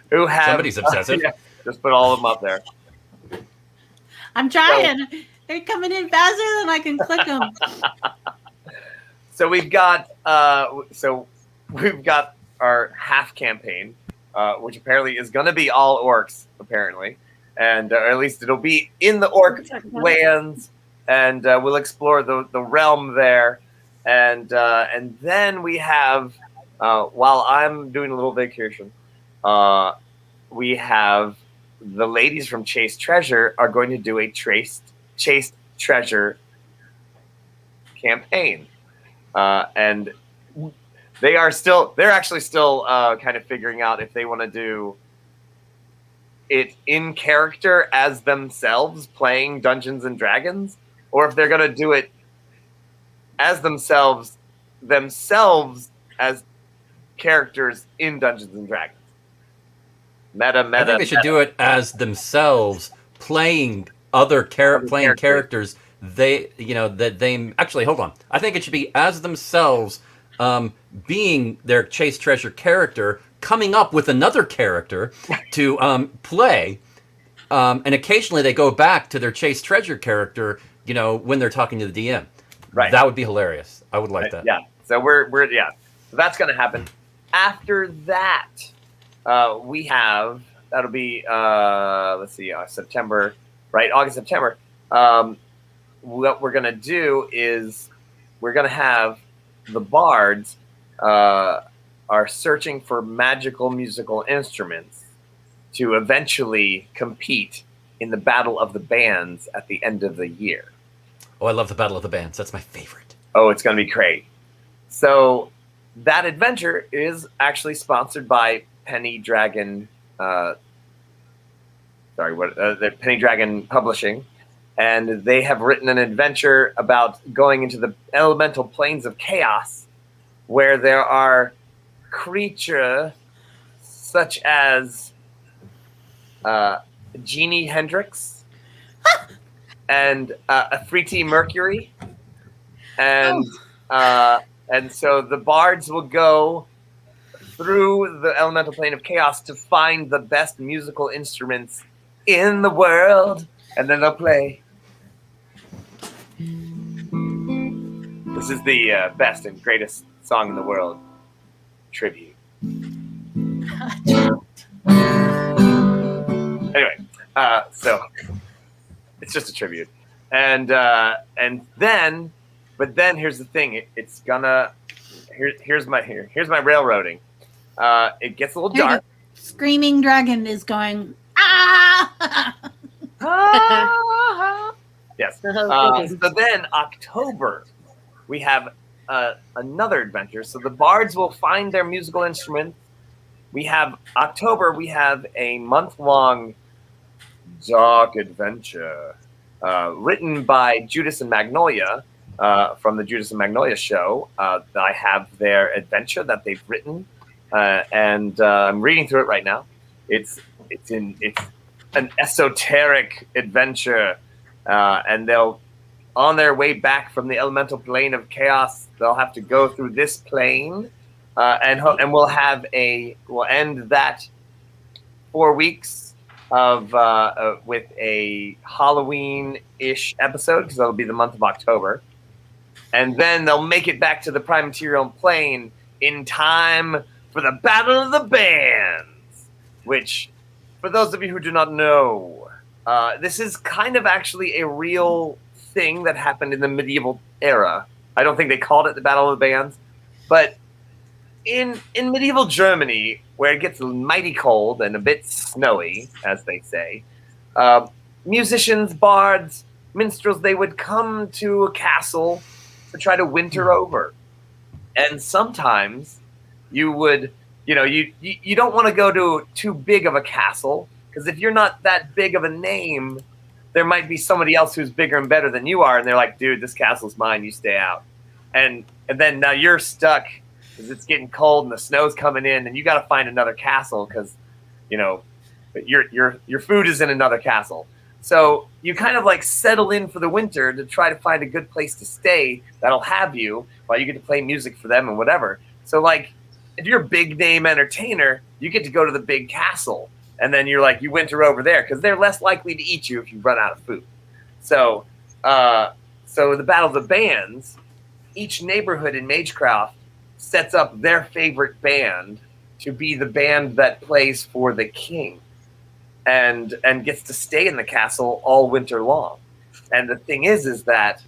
somebody's obsessive. Yeah, just put all of them up there. I'm trying. They're coming in faster than I can click them. So we've got our half campaign, which apparently is going to be all orcs, apparently, and or at least it'll be in the orc lands, and we'll explore the realm there, and then we have, while I'm doing a little vacation, we have the ladies from Chase Treasure are going to do a Chase Treasure campaign, and they're actually still kind of figuring out if they want to do it in character as themselves playing Dungeons and Dragons, or if they're going to do it as themselves as characters in Dungeons and Dragons. Meta. I think they should do it as themselves playing characters. Actually, hold on. I think it should be as themselves, being their Chase Treasure character, coming up with another character to play, and occasionally they go back to their Chase Treasure character, when they're talking to the DM. Right. That would be hilarious. I would like that. Yeah. So we're so that's going to happen. After that, we have, that'll be September, right? August, September. What we're going to do is we're going to have the bards are searching for magical musical instruments to eventually compete in the Battle of the Bands at the end of the year. Oh, I love the Battle of the Bands. That's my favorite. Oh, it's going to be great. So that adventure is actually sponsored by Penny Dragon. The Penny Dragon Publishing, and they have written an adventure about going into the elemental planes of chaos, where there are creatures such as Jeannie Hendrix and Afriti Mercury, and so the bards will go through the elemental plane of chaos to find the best musical instruments in the world, and then they'll play. This is the best and greatest song in the world. Tribute. Anyway, so it's just a tribute, and then here's the thing. It's gonna here's my railroading. It gets a little dark. Screaming Dragon is going, Yes. So then October, we have another adventure. So the bards will find their musical instruments. We have October. We have a month-long dark adventure written by Judas and Magnolia from the Judas and Magnolia show. I have their adventure that they've written, and I'm reading through it right now. It's an esoteric adventure, and they'll, on their way back from the elemental plane of chaos, they'll have to go through this plane, and we'll end that 4 weeks of with a Halloween-ish episode, because that'll be the month of October, and then they'll make it back to the prime material plane in time for the Battle of the Bands, which, for those of you who do not know, this is kind of actually a real thing that happened in the medieval era. I don't think they called it the Battle of the Bands, but in medieval Germany, where it gets mighty cold and a bit snowy, as they say, musicians, bards, minstrels, they would come to a castle to try to winter over. And sometimes you would, you don't want to go to too big of a castle, because if you're not that big of a name, there might be somebody else who's bigger and better than you are, and they're like, dude, this castle's mine, you stay out. And then now you're stuck because it's getting cold and the snow's coming in, and you got to find another castle because, your food is in another castle. So you kind of like settle in for the winter to try to find a good place to stay that'll have you while you get to play music for them and whatever. So like, if you're a big name entertainer, you get to go to the big castle, and then you're like, you winter over there because they're less likely to eat you if you run out of food. So, the Battle of the Bands, each neighborhood in Magecraft sets up their favorite band to be the band that plays for the king, and gets to stay in the castle all winter long. And the thing is that,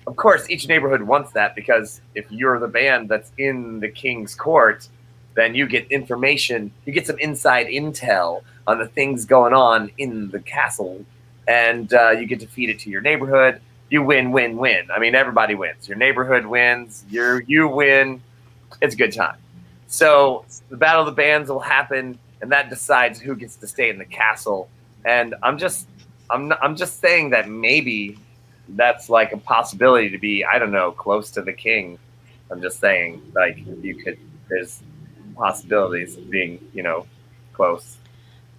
of course, each neighborhood wants that, because if you're the band that's in the king's court, then you get information, you get some inside intel on the things going on in the castle, and you get to feed it to your neighborhood. You win, win, win. I mean, everybody wins. Your neighborhood wins, you win. It's a good time. So the Battle of the Bands will happen, and that decides who gets to stay in the castle. And I'm just saying that maybe that's like a possibility to be, I don't know, close to the king. I'm just saying, like, there's possibilities of being, close.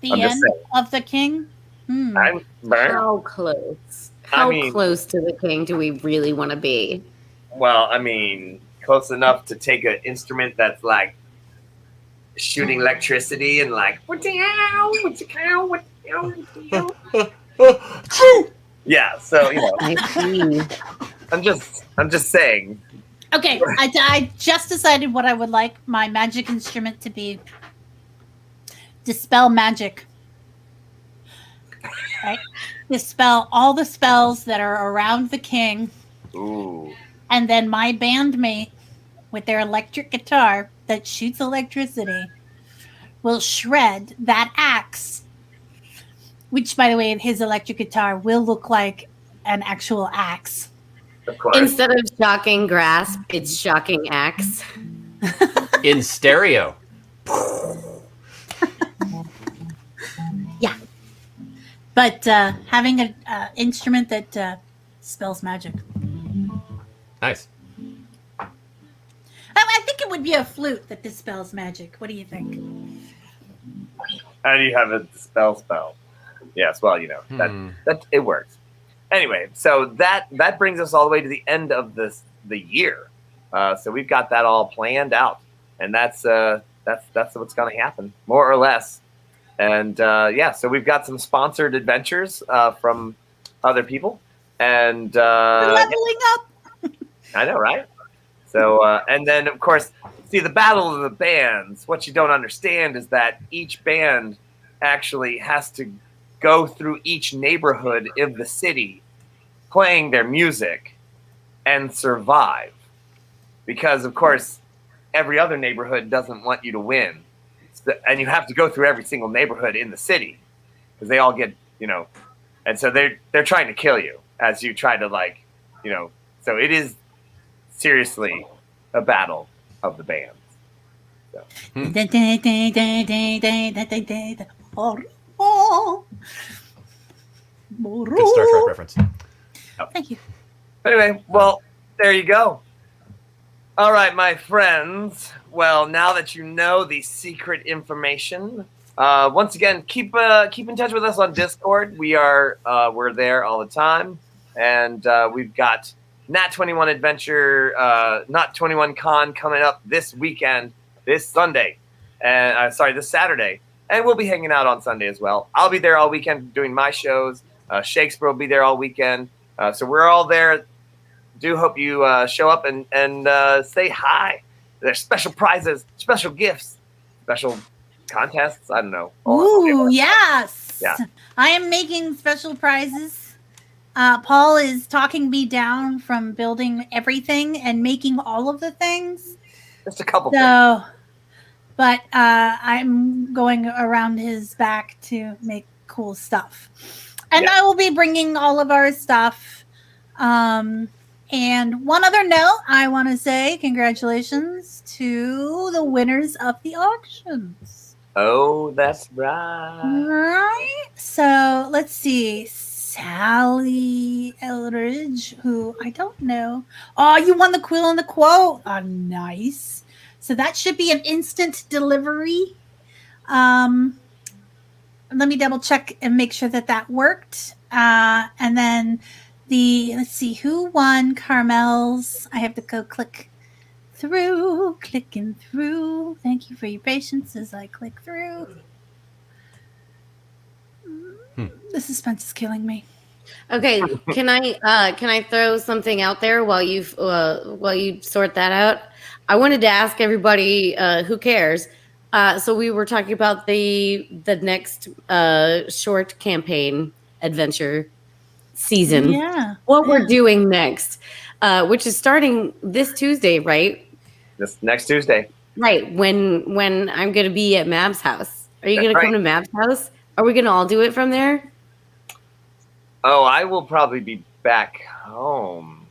The end of the king? How close? How close to the king do we really want to be? Well, I mean, close enough to take an instrument that's like shooting electricity and like, yeah, so I'm just saying. Okay, I just decided what I would like my magic instrument to be. Dispel magic. Right? Dispel all the spells that are around the king. Ooh. And then my bandmate with their electric guitar that shoots electricity will shred that axe. Which, by the way, his electric guitar will look like an actual axe. Of course. Instead of shocking grasp, it's shocking axe. In stereo. Yeah. But having an instrument that spells magic. Nice. I think it would be a flute that dispels magic. What do you think? How do you have a spell? Yes, well, that it works. Anyway, so that brings us all the way to the end of the year. So we've got that all planned out, and that's what's going to happen, more or less. And so we've got some sponsored adventures from other people, and leveling up. I know, right? So and then of course, see, the Battle of the Bands. What you don't understand is that each band actually has to go through each neighborhood of the city playing their music and survive. Because, of course, every other neighborhood doesn't want you to win. And you have to go through every single neighborhood in the city because they all get, and so they're trying to kill you as you try to, so it is seriously a battle of the bands. So. Good Star Trek reference. Thank you. Anyway, well, there you go. All right, my friends. Well, now that you know the secret information, once again, keep in touch with us on Discord. We're there all the time, and we've got Nat21 Adventure, Nat21 Con coming up this weekend, this Sunday, and this Saturday, and we'll be hanging out on Sunday as well. I'll be there all weekend doing my shows. Shakespeare will be there all weekend, so we're all there. Do hope you show up and say hi. There's special prizes, special gifts, special contests. I don't know. Ooh, yes. Yeah. I am making special prizes. Paul is talking me down from building everything and making all of the things. Just a couple things. But I'm going around his back to make cool stuff. And I will be bringing all of our stuff. And one other note, I want to say congratulations to the winners of the auctions. Oh, that's right. Right. So let's see. Sally Eldridge, who I don't know. Oh, you won the quill and the quote. Oh, nice. So that should be an instant delivery. Let me double check and make sure that worked. And then let's see who won Carmel's. I have to go clicking through. Thank you for your patience as I click through. The suspense is killing me. Okay, can I throw something out there while you sort that out? I wanted to ask everybody who cares. So we were talking about the next short campaign adventure season. Yeah. What we're doing next, which is starting this Tuesday, right? This next Tuesday. Right. When I'm going to be at Mab's house. Are you going to come to Mab's house? Are we going to all do it from there? Oh, I will probably be back home.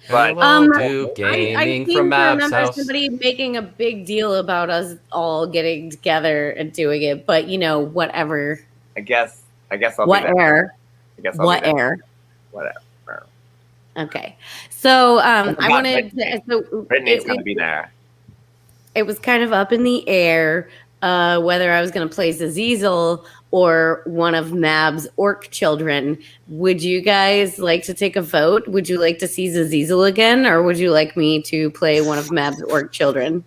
But I seem to remember somebody making a big deal about us all getting together and doing it, but whatever. I guess I'll be there. Whatever. Okay. So I wanted to. Brittany's going to be there. It was kind of up in the air whether I was going to play Zazizel or one of Mab's orc children. Would you guys like to take a vote? Would you like to see Zazizel again, or would you like me to play one of Mab's orc children?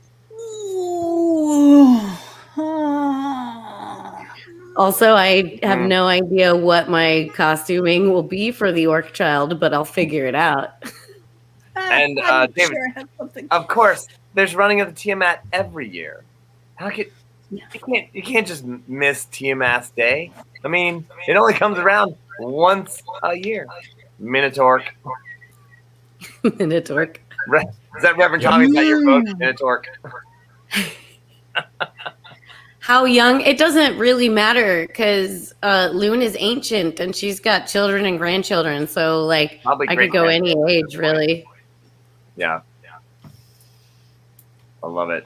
Also, I have no idea what my costuming will be for the orc child, but I'll figure it out. And David, of course, there's running of the Tiamat every year. You can't just miss Tiamat's Day. I mean, it only comes around once a year. Minotaur. Minotaur. Is that Reverend Tommy? Is that your vote? Minotaur. How young? It doesn't really matter because Loon is ancient and she's got children and grandchildren. So, I could go any age, really. Yeah. I love it.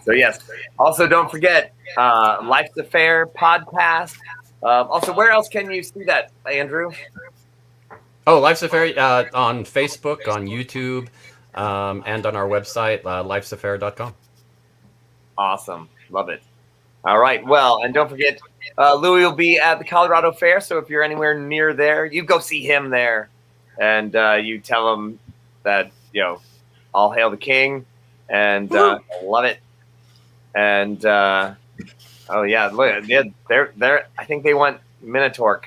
So, yes. Also, don't forget, Life's a Fair podcast. Also, where else can you see that, Andrew? Oh, Life's a Fair on Facebook, on YouTube, and on our website, lifesafair.com. Awesome. Love it. All right. Well, and don't forget, Louis will be at the Colorado Fair. So if you're anywhere near there, you go see him there. And you tell him that, all hail the king. And love it. And, oh, yeah. Look, they're, I think they want Minotaur.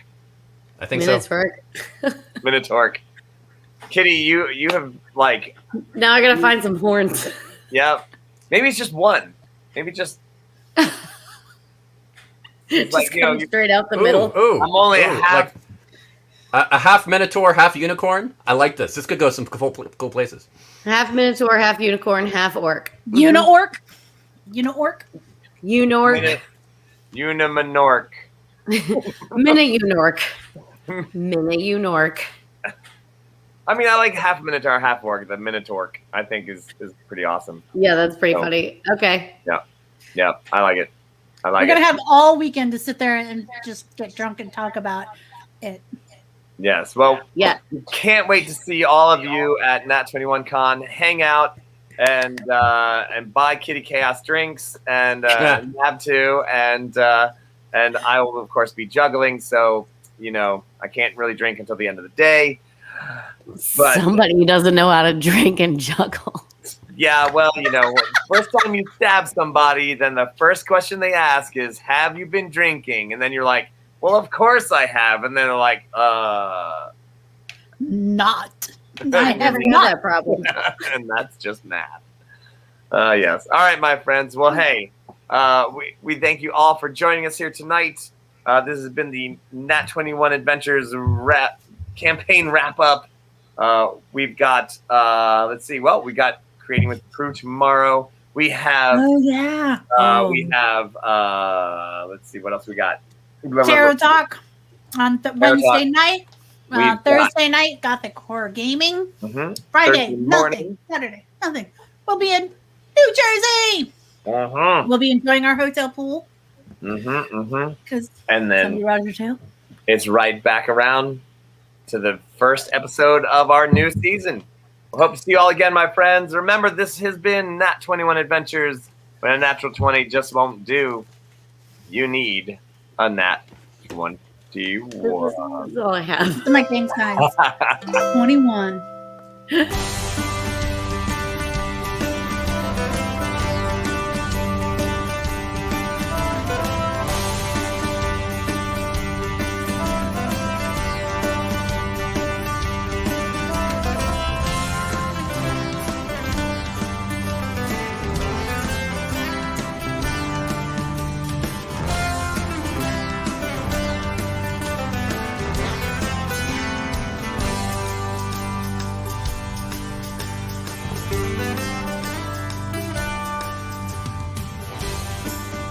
I think so. Minotaur. Kitty, you have, Now I got to find some horns. Yeah. Maybe it's just one. Maybe just coming straight out the middle. I'm only a half. A half Minotaur, half unicorn. I like this. This could go some cool places. Half Minotaur, half unicorn, half orc. Uniorc. Uninorc. Uniminorc. Mini-Unorc. Mini-Unorc. I mean, I like half Minotaur, half orc. The Minotaur, I think, is pretty awesome. Yeah, that's pretty funny. Okay. Yeah, I like it. We're gonna have all weekend to sit there and just get drunk and talk about it. Yes. Well, Yeah. can't wait to see all of you at Nat21 Con. Hang out and buy Kitty Chaos drinks and Nab2 and I will of course be juggling. So I can't really drink until the end of the day. But somebody who doesn't know how to drink and juggle. Yeah, well, first time you stab somebody, then the first question they ask is, "Have you been drinking?" And then you're like, "Well, of course I have." And then they're like, Not. I have not that problem. And that's just math. Yes. All right, my friends. Well, hey, we thank you all for joining us here tonight. This has been the Nat21 Adventures campaign wrap up. We've got let's see. Well, we got Creating with the Crew tomorrow. We have we have let's see what else we got. Tarot Talk on Wednesday night. Thursday night, Gothic Horror Gaming. Mm-hmm. Friday, nothing. Saturday, nothing. We'll be in New Jersey. Uh-huh. We'll be enjoying our hotel pool. And then Roger Tail. It's right back around to the first episode of our new season. We hope to see you all again, my friends. Remember, this has been Nat21 Adventures. When a natural 20 just won't do, you need a Nat 21. That's all I have. My game's guys. 21.